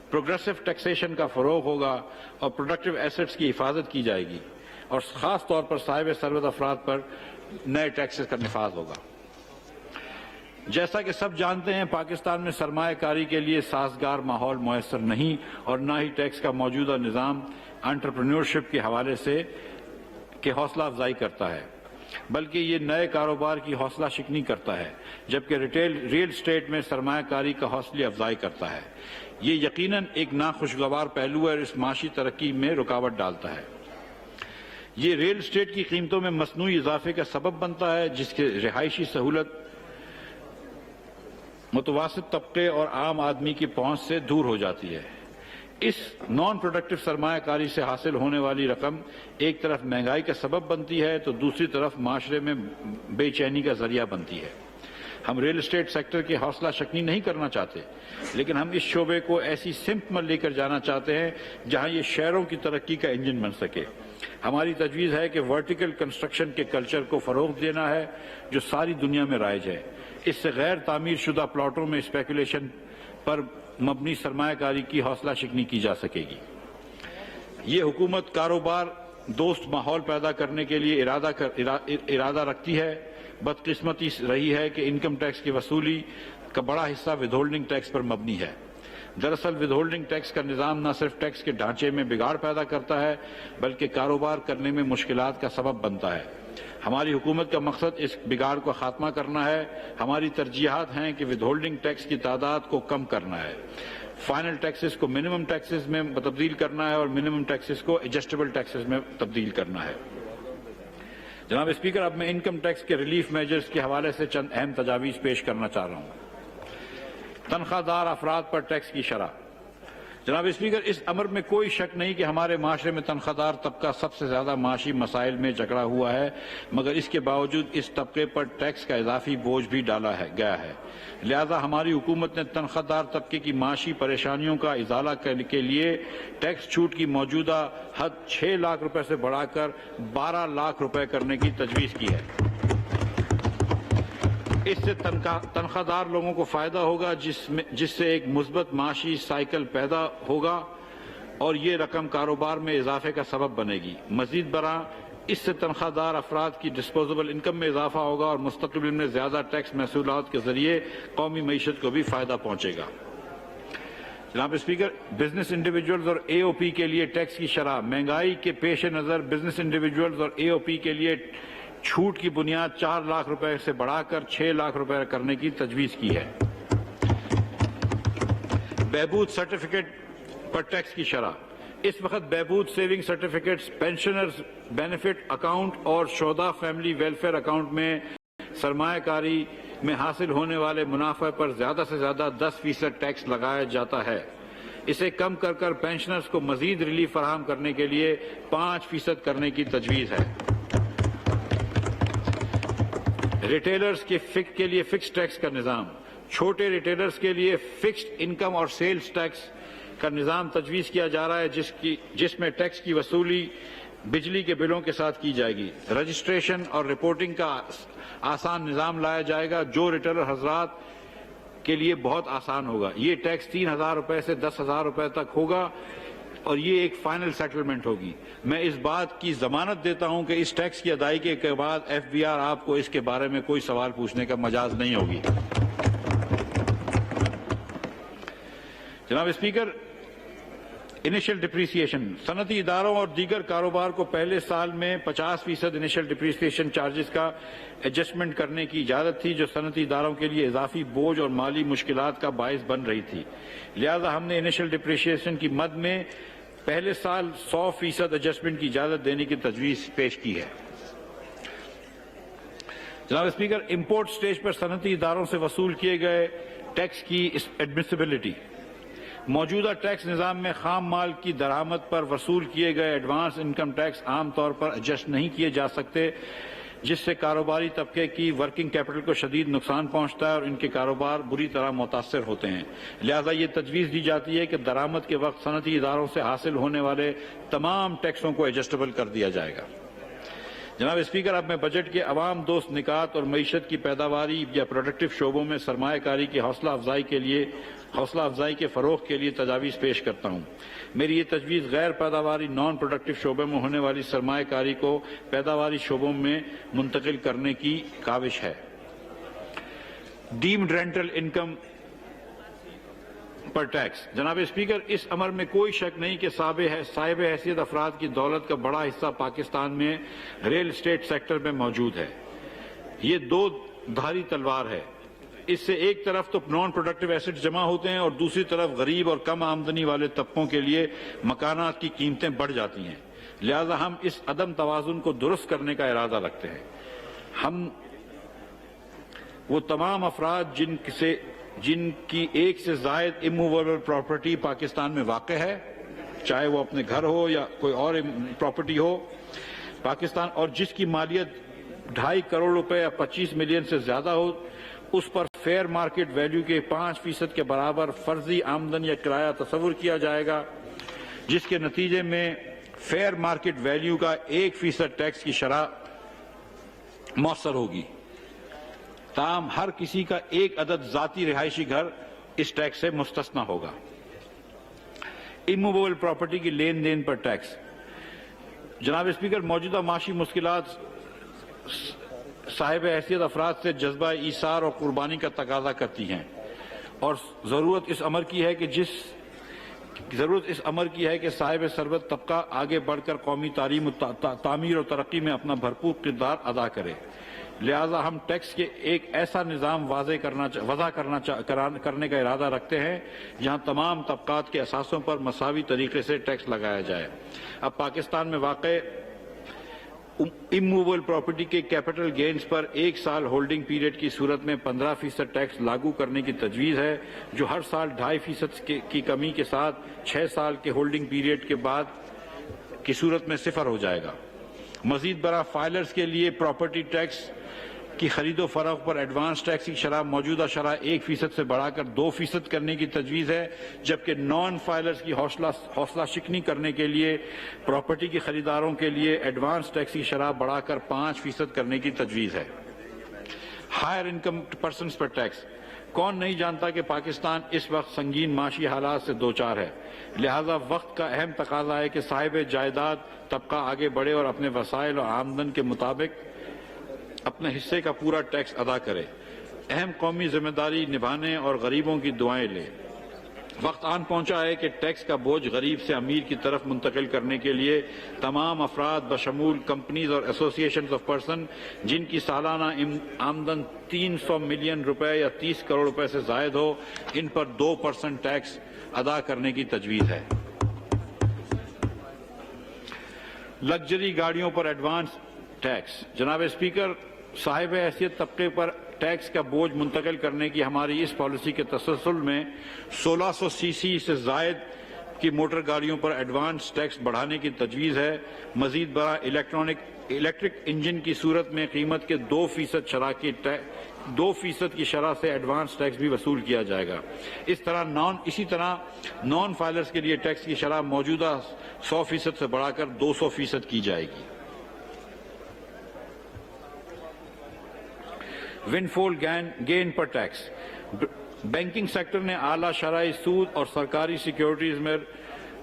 پروگریسو ٹیکسیشن کا فروغ ہوگا اور پروڈکٹیو ایسٹس کی حفاظت کی جائے گی، اور خاص طور پر صاحب ثروت افراد پر نئے ٹیکسز کا نفاذ ہوگا۔ جیسا کہ سب جانتے ہیں پاکستان میں سرمایہ کاری کے لیے سازگار ماحول میسر نہیں، اور نہ ہی ٹیکس کا موجودہ نظام انٹرپرینیورشپ کے حوالے سے کہ حوصلہ افزائی کرتا ہے، بلکہ یہ نئے کاروبار کی حوصلہ شکنی کرتا ہے، جبکہ ریل اسٹیٹ میں سرمایہ کاری کا حوصلہ افزائی کرتا ہے۔ یہ یقیناً ایک ناخوشگوار پہلو ہے اور اس معاشی ترقی میں رکاوٹ ڈالتا ہے۔ یہ ریل اسٹیٹ کی قیمتوں میں مصنوعی اضافے کا سبب بنتا ہے، جس کے رہائشی سہولت متوسط طبقے اور عام آدمی کی پہنچ سے دور ہو جاتی ہے۔ اس نان پروڈکٹیو سرمایہ کاری سے حاصل ہونے والی رقم ایک طرف مہنگائی کا سبب بنتی ہے تو دوسری طرف معاشرے میں بے چینی کا ذریعہ بنتی ہے۔ ہم ریل اسٹیٹ سیکٹر کی حوصلہ شکنی نہیں کرنا چاہتے، لیکن ہم اس شعبے کو ایسی سمت میں لے کر جانا چاہتے ہیں جہاں یہ شہروں کی ترقی کا انجن بن سکے۔ ہماری تجویز ہے کہ ورٹیکل کنسٹرکشن کے کلچر کو فروغ دینا ہے جو ساری دنیا میں رائج ہے۔ اس سے غیر تعمیر شدہ پلاٹوں میں اسپیکولیشن پر مبنی سرمایہ کاری کی حوصلہ شکنی کی جا سکے گی۔ یہ حکومت کاروبار دوست ماحول پیدا کرنے کے لیے ارادہ رکھتی ہے۔ بدقسمتی رہی ہے کہ انکم ٹیکس کی وصولی کا بڑا حصہ ود ہولڈنگ ٹیکس پر مبنی ہے۔ دراصل ود ہولڈنگ ٹیکس کا نظام نہ صرف ٹیکس کے ڈھانچے میں بگاڑ پیدا کرتا ہے بلکہ کاروبار کرنے میں مشکلات کا سبب بنتا ہے۔ ہماری حکومت کا مقصد اس بگاڑ کو خاتمہ کرنا ہے۔ ہماری ترجیحات ہیں کہ ود ہولڈنگ ٹیکس کی تعداد کو کم کرنا ہے، فائنل ٹیکسز کو منیمم ٹیکسز میں تبدیل کرنا ہے اور منیمم ٹیکسز کو ایڈجسٹیبل ٹیکسز میں تبدیل کرنا ہے۔ جناب اسپیکر اب میں انکم ٹیکس کے ریلیف میجرز کے حوالے سے چند اہم تجاویز پیش کرنا چاہ رہا ہوں۔ تنخواہ دار افراد پر ٹیکس کی شرح۔ جناب اسپیکر اس امر میں کوئی شک نہیں کہ ہمارے معاشرے میں تنخواہ دار طبقہ سب سے زیادہ معاشی مسائل میں جکڑا ہوا ہے، مگر اس کے باوجود اس طبقے پر ٹیکس کا اضافی بوجھ بھی ڈالا گیا ہے۔ لہذا ہماری حکومت نے تنخواہ دار طبقے کی معاشی پریشانیوں کا ازالہ کرنے کے لیے ٹیکس چھوٹ کی موجودہ حد 6 لاکھ روپے سے بڑھا کر 12 لاکھ روپے کرنے کی تجویز کی ہے۔ اس سے تنخواہ دار لوگوں کو فائدہ ہوگا، جس سے ایک مثبت معاشی سائیکل پیدا ہوگا اور یہ رقم کاروبار میں اضافے کا سبب بنے گی۔ مزید برآں اس سے تنخواہ دار افراد کی ڈسپوزیبل انکم میں اضافہ ہوگا اور مستقبل میں زیادہ ٹیکس محصولات کے ذریعے قومی معیشت کو بھی فائدہ پہنچے گا۔ جناب اسپیکر بزنس انڈیویجولز اور اے او پی کے لیے ٹیکس کی شرح۔ مہنگائی کے پیش نظر بزنس انڈیویجولز اور اے او پی کے لیے چھوٹ کی بنیاد 4 لاکھ روپے سے بڑھا کر 6 لاکھ روپے کرنے کی تجویز کی ہے۔ بہبود سرٹیفکیٹ پر ٹیکس کی شرح۔ اس وقت بہبود saving certificates, pensioners benefit account اور شہداء فیملی ویلفیئر اکاؤنٹ میں سرمایہ کاری میں حاصل ہونے والے منافع پر زیادہ سے زیادہ 10% ٹیکس لگایا جاتا ہے۔ اسے کم کر کر پینشنرز کو مزید ریلیف فراہم کرنے کے لیے 5% کرنے کی تجویز ہے۔ ریٹیلرز کے لیے فکس ٹیکس کا نظام۔ چھوٹے ریٹیلرز کے لیے فکسڈ انکم اور سیلز ٹیکس کا نظام تجویز کیا جا رہا ہے، جس میں ٹیکس کی وصولی بجلی کے بلوں کے ساتھ کی جائے گی۔ رجسٹریشن اور رپورٹنگ کا آسان نظام لایا جائے گا جو ریٹیلر حضرات کے لیے بہت آسان ہوگا۔ یہ ٹیکس 3,000 روپے سے 10,000 روپے تک ہوگا اور یہ ایک فائنل سیٹلمنٹ ہوگی۔ میں اس بات کی ضمانت دیتا ہوں کہ اس ٹیکس کی ادائیگی کے بعد ایف بی آر آپ کو اس کے بارے میں کوئی سوال پوچھنے کا مجاز نہیں ہوگی۔ جناب اسپیکر انیشل ڈپریسیشن۔ صنعتی اداروں اور دیگر کاروبار کو پہلے سال میں 50% انیشل ڈپریسیشن چارجز کا ایڈجسٹمنٹ کرنے کی اجازت تھی، جو صنعتی اداروں کے لیے اضافی بوجھ اور مالی مشکلات کا باعث بن رہی تھی۔ لہذا ہم نے انیشل ڈپریسیشن کی مد میں پہلے سال 100% ایڈجسٹمنٹ کی اجازت دینے کی تجویز پیش کی ہے۔ جناب اسپیکر امپورٹ سٹیج پر صنعتی اداروں سے وصول کیے گئے ٹیکس کی ایڈمسیبلٹی۔ موجودہ ٹیکس نظام میں خام مال کی درآمد پر وصول کیے گئے ایڈوانس انکم ٹیکس عام طور پر ایڈجسٹ نہیں کیے جا سکتے، جس سے کاروباری طبقے کی ورکنگ کیپٹل کو شدید نقصان پہنچتا ہے اور ان کے کاروبار بری طرح متاثر ہوتے ہیں۔ لہذا یہ تجویز دی جاتی ہے کہ درآمد کے وقت صنعتی اداروں سے حاصل ہونے والے تمام ٹیکسوں کو ایڈجسٹیبل کر دیا جائے گا۔ جناب اسپیکر، اب میں بجٹ کے عوام دوست نکات اور معیشت کی پیداواری یا پروڈکٹیو شعبوں میں سرمایہ کاری کی حوصلہ افزائی کے فروغ کے لیے تجاویز پیش کرتا ہوں۔ میری یہ تجویز غیر پیداواری نان پروڈکٹیو شعبے میں ہونے والی سرمایہ کاری کو پیداواری شعبوں میں منتقل کرنے کی کاوش ہے۔ Deemed rental income per tax. جناب اسپیکر، اس امر میں کوئی شک نہیں کہ صاحب حیثیت افراد کی دولت کا بڑا حصہ پاکستان میں ریل اسٹیٹ سیکٹر میں موجود ہے۔ یہ دو دھاری تلوار ہے، اس سے ایک طرف تو نان پروڈکٹیو ایسٹ جمع ہوتے ہیں اور دوسری طرف غریب اور کم آمدنی والے طبقوں کے لیے مکانات کی قیمتیں بڑھ جاتی ہیں۔ لہذا ہم اس عدم توازن کو درست کرنے کا ارادہ رکھتے ہیں۔ ہم وہ تمام افراد جن کی ایک سے زائد اموویبل پراپرٹی پاکستان میں واقع ہے، چاہے وہ اپنے گھر ہو یا کوئی اور پراپرٹی ہو پاکستان، اور جس کی مالیت 2.5 کروڑ روپے یا 25 ملین سے زیادہ ہو، اس پر فیئر مارکیٹ ویلیو کے 5% کے برابر فرضی آمدن یا کرایہ تصور کیا جائے گا، جس کے نتیجے میں فیئر مارکیٹ ویلیو کا 1% ٹیکس کی شرح مؤثر ہوگی۔ تاہم ہر کسی کا ایک عدد ذاتی رہائشی گھر اس ٹیکس سے مستثنی ہوگا۔ اموویبل پراپرٹی کی لین دین پر ٹیکس۔ جناب اسپیکر، موجودہ معاشی مشکلات صاحب حیثیت افراد سے جذبہ ایثار اور قربانی کا تقاضا کرتی ہیں، اور ضرورت اس امر کی ہے کہ صاحب ثروت طبقہ آگے بڑھ کر قومی تعمیر اور ترقی میں اپنا بھرپور کردار ادا کرے۔ لہذا ہم ٹیکس کے ایک ایسا نظام وضع کرنے کا ارادہ رکھتے ہیں جہاں تمام طبقات کے اثاثوں پر مساوی طریقے سے ٹیکس لگایا جائے۔ اب پاکستان میں واقع اموویبل پراپرٹی کے کیپٹل گینز پر 1 سال ہولڈنگ پیریڈ کی صورت میں 15% ٹیکس لاگو کرنے کی تجویز ہے، جو ہر سال 2.5% کی کمی کے ساتھ 6 سال کے ہولڈنگ پیریڈ کے بعد کی صورت میں 0 ہو جائے گا۔ مزید برآں فائلرز کے لیے پراپرٹی ٹیکس کی خرید و فروخت پر ایڈوانس ٹیکس کی شرح موجودہ شرح 1% سے بڑھا کر 2% کرنے کی تجویز ہے، جبکہ نان فائلرز کی حوصلہ شکنی کرنے کے لیے پراپرٹی کے خریداروں کے لیے ایڈوانس ٹیکس کی شرح بڑھا کر 5% کرنے کی تجویز ہے۔ ہائر انکم پرسنز پر ٹیکس۔ کون نہیں جانتا کہ پاکستان اس وقت سنگین معاشی حالات سے دوچار ہے، لہذا وقت کا اہم تقاضا ہے کہ صاحب جائیداد طبقہ آگے بڑھے اور اپنے وسائل اور آمدن کے مطابق اپنے حصے کا پورا ٹیکس ادا کرے، اہم قومی ذمہ داری نبھانے اور غریبوں کی دعائیں لے۔ وقت آن پہنچا ہے کہ ٹیکس کا بوجھ غریب سے امیر کی طرف منتقل کرنے کے لیے تمام افراد بشمول کمپنیز اور ایسوسیشنز آف پرسن جن کی سالانہ آمدن 300 ملین روپے یا 30 کروڑ روپے سے زائد ہو، ان پر 2% ٹیکس ادا کرنے کی تجویز ہے۔ لگژری گاڑیوں پر ایڈوانس ٹیکس۔ جناب اسپیکر، صاحب حیثیت طبقے پر ٹیکس کا بوجھ منتقل کرنے کی ہماری اس پالیسی کے تسلسل میں 1600 سی سی سے زائد کی موٹر گاڑیوں پر ایڈوانس ٹیکس بڑھانے کی تجویز ہے۔ مزید برآں الیکٹرک انجن کی صورت میں قیمت کے 2% کی شرح سے ایڈوانس ٹیکس بھی وصول کیا جائے گا۔ اسی طرح نان فائلرز کے لیے ٹیکس کی شرح موجودہ 100% سے بڑھا کر 200% کی جائے گی۔ ون فول گین پر ٹیکس۔ بینکنگ سیکٹر نے اعلیٰ شرح سود اور سرکاری سیکیورٹیز میں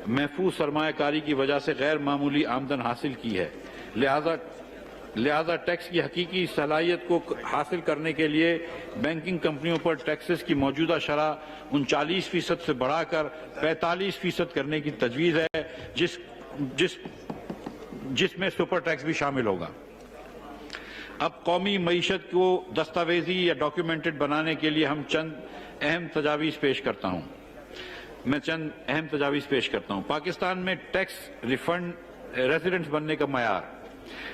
محفوظ سرمایہ کاری کی وجہ سے غیر معمولی آمدن حاصل کی ہے، لہذا ٹیکس کی حقیقی صلاحیت کو حاصل کرنے کے لیے بینکنگ کمپنیوں پر ٹیکسز کی موجودہ شرح 39% سے بڑھا کر 45% کرنے کی تجویز ہے، جس میں سپر ٹیکس بھی شامل ہوگا۔ اب قومی معیشت کو دستاویزی یا ڈاکیومنٹڈ بنانے کے لیے ہم چند اہم تجاویز پیش کرتا ہوں۔ پاکستان میں ٹیکس ریزیڈنٹس بننے کا معیار۔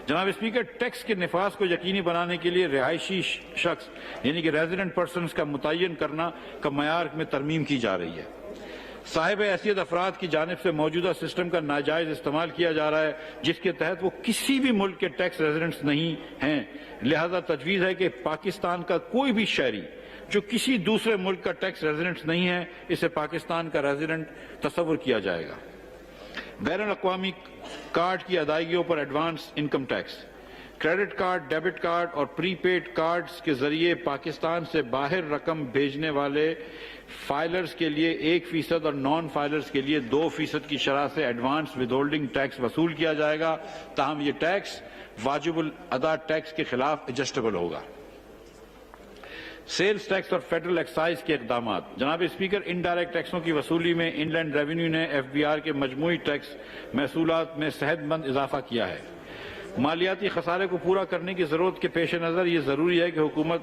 جناب اسپیکر، ٹیکس کے نفاذ کو یقینی بنانے کے لیے رہائشی شخص یعنی کہ ریزیڈنٹ پرسنز کا متعین کرنا کا معیار میں ترمیم کی جا رہی ہے۔ صاحب حیثیت افراد کی جانب سے موجودہ سسٹم کا ناجائز استعمال کیا جا رہا ہے جس کے تحت وہ کسی بھی ملک کے ٹیکس ریزیڈنٹس نہیں ہیں. لہذا تجویز ہے کہ پاکستان کا کوئی بھی شہری جو کسی دوسرے ملک کا ٹیکس ریزیڈنٹ نہیں ہے اسے پاکستان کا ریزیڈنٹ تصور کیا جائے گا. بین الاقوامی کارڈ کی ادائیگیوں پر advance income tax. Credit card, debit card اور پری پیڈ کارڈز کے ذریعے پاکستان سے باہر رقم بھیجنے والے فائلرز کے لیے 1% اور نان فائلرز کے لیے 2% کی شرح سے ایڈوانس ود ہولڈنگ ٹیکس وصول کیا جائے گا. تاہم یہ ٹیکس واجب الادا ٹیکس کے خلاف ایڈجسٹیبل ہوگا. سیلز ٹیکس اور فیڈرل ایکسائز کے اقدامات. جناب اسپیکر، انڈائریکٹ ٹیکسوں کی وصولی میں ان لینڈ ریونیو نے FBR کے مجموعی ٹیکس محصولات میں صحت مند اضافہ کیا ہے. مالیاتی خسارے کو پورا کرنے کی ضرورت کے پیش نظر یہ ضروری ہے کہ حکومت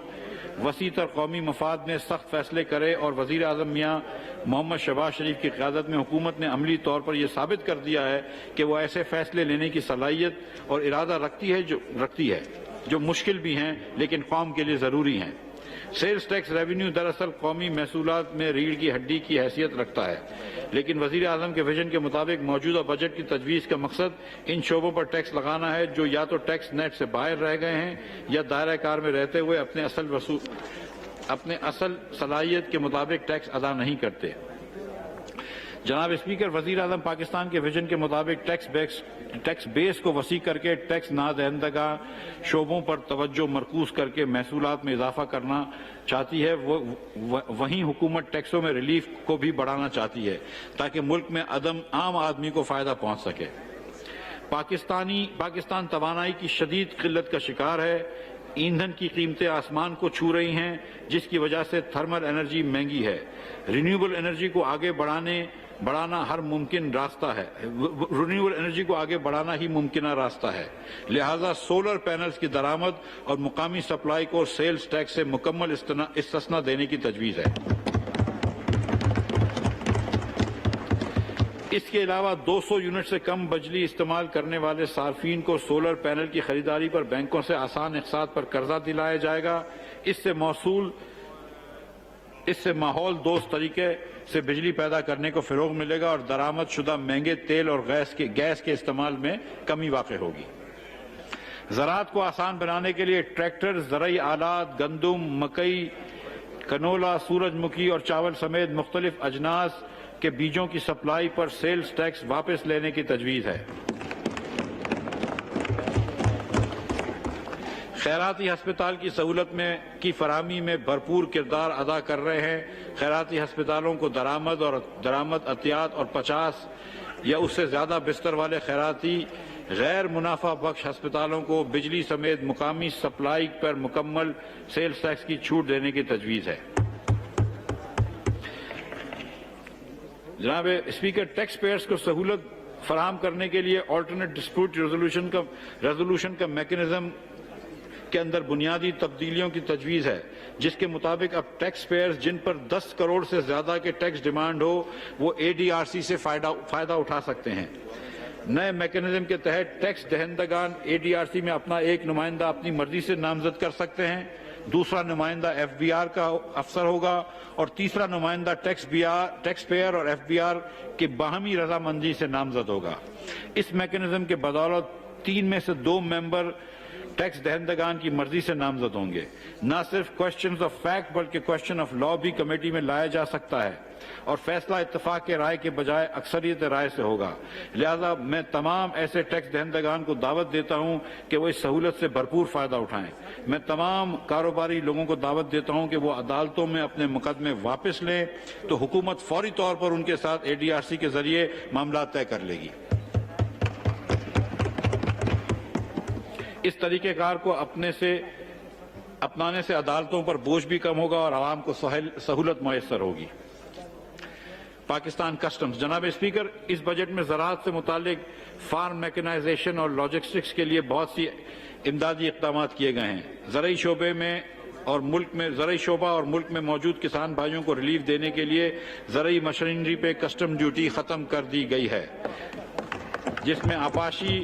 وسیع تر قومی مفاد میں سخت فیصلے کرے اور وزیر اعظم میاں محمد شہباز شریف کی قیادت میں حکومت نے عملی طور پر یہ ثابت کر دیا ہے کہ وہ ایسے فیصلے لینے کی صلاحیت اور ارادہ رکھتی ہے جو مشکل بھی ہیں لیکن قوم کے لیے ضروری ہیں. سیلز ٹیکس ریونیو دراصل قومی محصولات میں ریڑھ کی ہڈی کی حیثیت رکھتا ہے، لیکن وزیر اعظم کے ویژن کے مطابق موجودہ بجٹ کی تجویز کا مقصد ان شعبوں پر ٹیکس لگانا ہے جو یا تو ٹیکس نیٹ سے باہر رہ گئے ہیں یا دائرہ کار میں رہتے ہوئے اپنے اصل صلاحیت کے مطابق ٹیکس ادا نہیں کرتے. جناب اسپیکر، وزیر اعظم پاکستان کے ویژن کے مطابق ٹیکس بیس کو وسیع کر کے ٹیکس نادہندگاں شعبوں پر توجہ مرکوز کر کے محصولات میں اضافہ کرنا چاہتی ہے. وہیں حکومت ٹیکسوں میں ریلیف کو بھی بڑھانا چاہتی ہے تاکہ ملک میں عام آدمی کو فائدہ پہنچ سکے. پاکستان توانائی کی شدید قلت کا شکار ہے. ایندھن کی قیمتیں آسمان کو چھو رہی ہیں جس کی وجہ سے تھرمل انرجی مہنگی ہے. رینیوبل انرجی کو آگے بڑھانا ہی ممکنہ راستہ ہے. لہذا سولر پینلز کی درآمد اور مقامی سپلائی کو سیلز ٹیکس سے مکمل استثنا دینے کی تجویز ہے. اس کے علاوہ 200 یونٹ سے کم بجلی استعمال کرنے والے صارفین کو سولر پینل کی خریداری پر بینکوں سے آسان اقساط پر قرضہ دلایا جائے گا. اس سے ماحول دوست طریقے سے بجلی پیدا کرنے کو فروغ ملے گا اور درآمد شدہ مہنگے تیل اور گیس کے استعمال میں کمی واقع ہوگی. زراعت کو آسان بنانے کے لیے ٹریکٹر، زرعی آلات، گندم، مکئی، کنولا، سورج مکھی اور چاول سمیت مختلف اجناس کے بیجوں کی سپلائی پر سیلز ٹیکس واپس لینے کی تجویز ہے. خیراتی ہسپتال کی سہولت کی فراہمی میں بھرپور کردار ادا کر رہے ہیں. خیراتی ہسپتالوں کو درآمد عطیات اور 50 یا اس سے زیادہ بستر والے خیراتی غیر منافع بخش ہسپتالوں کو بجلی سمیت مقامی سپلائی پر مکمل سیلز ٹیکس کی چھوٹ دینے کی تجویز ہے. جناب اسپیکر، ٹیکس پیئرز کو سہولت فراہم کرنے کے لیے آلٹرنیٹ ڈسپیوٹ ریزولوشن کا میکینزم کے اندر بنیادی تبدیلیوں کی تجویز ہے جس کے مطابق اب ٹیکس پیئرز جن پر 10 کروڑ سے زیادہ کے ٹیکس ڈیمانڈ ہو وہ ADRC سے فائدہ اٹھا سکتے ہیں. نئے میکینزم کے تحت ٹیکس دہندگان ADRC میں اپنا ایک نمائندہ اپنی مرضی سے نامزد کر سکتے ہیں، دوسرا نمائندہ FBR کا افسر ہوگا اور تیسرا نمائندہ ٹیکس پیئر اور FBR کی باہمی رضامندی سے نامزد ہوگا. اس میکینزم کے بدولت 3 میں سے 2 ممبر ٹیکس دہندگان کی مرضی سے نامزد ہوں گے. نہ صرف کوسچنز آف فیکٹ بلکہ کوسچن آف لا بھی کمیٹی میں لایا جا سکتا ہے اور فیصلہ اتفاق کے رائے کے بجائے اکثریت رائے سے ہوگا. لہذا میں تمام ایسے ٹیکس دہندگان کو دعوت دیتا ہوں کہ وہ اس سہولت سے بھرپور فائدہ اٹھائیں. میں تمام کاروباری لوگوں کو دعوت دیتا ہوں کہ وہ عدالتوں میں اپنے مقدمے واپس لیں تو حکومت فوری طور پر ان کے ساتھ ADRC کے ذریعے معاملات طے کر لے گی. اس طریقہ کار کو اپنانے سے عدالتوں پر بوجھ بھی کم ہوگا اور عوام کو سہولت میسر ہوگی. پاکستان کسٹمز. جناب اسپیکر، اس بجٹ میں زراعت سے متعلق فارم میکنائزیشن اور لاجسٹکس کے لیے بہت سی امدادی اقدامات کیے گئے ہیں. زرعی شعبہ اور ملک میں موجود کسان بھائیوں کو ریلیف دینے کے لیے زرعی مشینری پہ کسٹم ڈیوٹی ختم کر دی گئی ہے جس میں آپاشی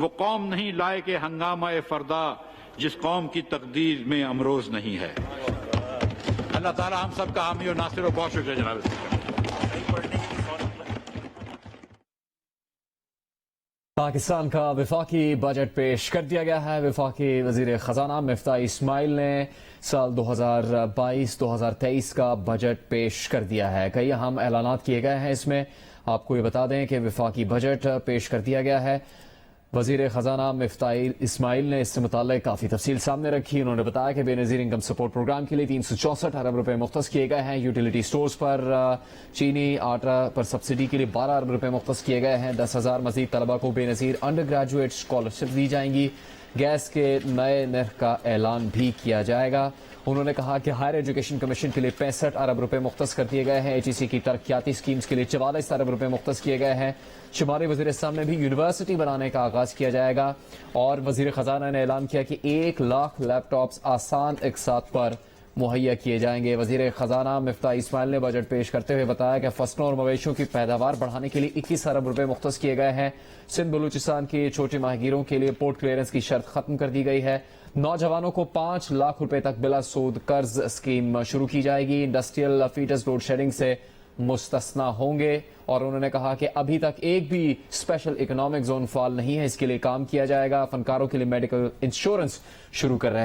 وہ قوم نہیں لائے کہ ہنگامہ فردا جس قوم کی تقدیر میں امروز نہیں ہے. اللہ تعالی ہم سب کا حامی و ناصر و بہت شکریہ جناب اسپیکر. پاکستان کا وفاقی بجٹ پیش کر دیا گیا ہے. وفاقی وزیر خزانہ مفتاح اسماعیل نے سال 2022-2023 کا بجٹ پیش کر دیا ہے. کئی اہم اعلانات کیے گئے ہیں. اس میں آپ کو یہ بتا دیں کہ وفاقی بجٹ پیش کر دیا گیا ہے. وزیر خزانہ مفتاح اسماعیل نے اس سے متعلق کافی تفصیل سامنے رکھی. انہوں نے بتایا کہ بے نظیر انکم سپورٹ پروگرام کے لیے 364 ارب روپے مختص کیے گئے ہیں. یوٹیلیٹی سٹورز پر چینی آٹا پر سبسڈی کے لیے 12 ارب روپے مختص کیے گئے ہیں. 10,000 مزید طلبہ کو بے نظیر انڈر گریجویٹ اسکالرشپ دی جائیں گی. گیس کے نئے نرخ کا اعلان بھی کیا جائے گا. انہوں نے کہا کہ ہائر ایجوکیشن کمیشن کے لیے 65 ارب روپے مختص کر دیے گئے ہیں. HEC کی ترقیاتی سکیمز کے لیے 44 ارب روپے مختص کیے گئے ہیں. شمالی وزیرستان میں بھی یونیورسٹی بنانے کا آغاز کیا جائے گا. اور وزیر خزانہ نے اعلان کیا کہ 1 لاکھ لیپ ٹاپس آسان اقساط پر مہیا کیے جائیں گے. وزیر خزانہ مفتاح اسماعیل نے بجٹ پیش کرتے ہوئے بتایا کہ فصلوں اور مویشیوں کی پیداوار بڑھانے کے لیے 21 ارب روپے مختص کیے گئے ہیں. سندھ بلوچستان کے چھوٹے ماہی گیروں کے لیے پورٹ کلیئرنس کی شرط ختم کر دی گئی ہے. نوجوانوں کو 5 لاکھ روپے تک بلا سود قرض اسکیم شروع کی جائے گی. انڈسٹریل فیڈرز لوڈ شیڈنگ سے مستثنا ہوں گے. اور انہوں نے کہا کہ ابھی تک ایک بھی اسپیشل اکنامک زون فعال نہیں ہے. اس کے لیے کام کیا جائے گا. فنکاروں کے لیے میڈیکل انشورنس شروع کر رہے ہیں.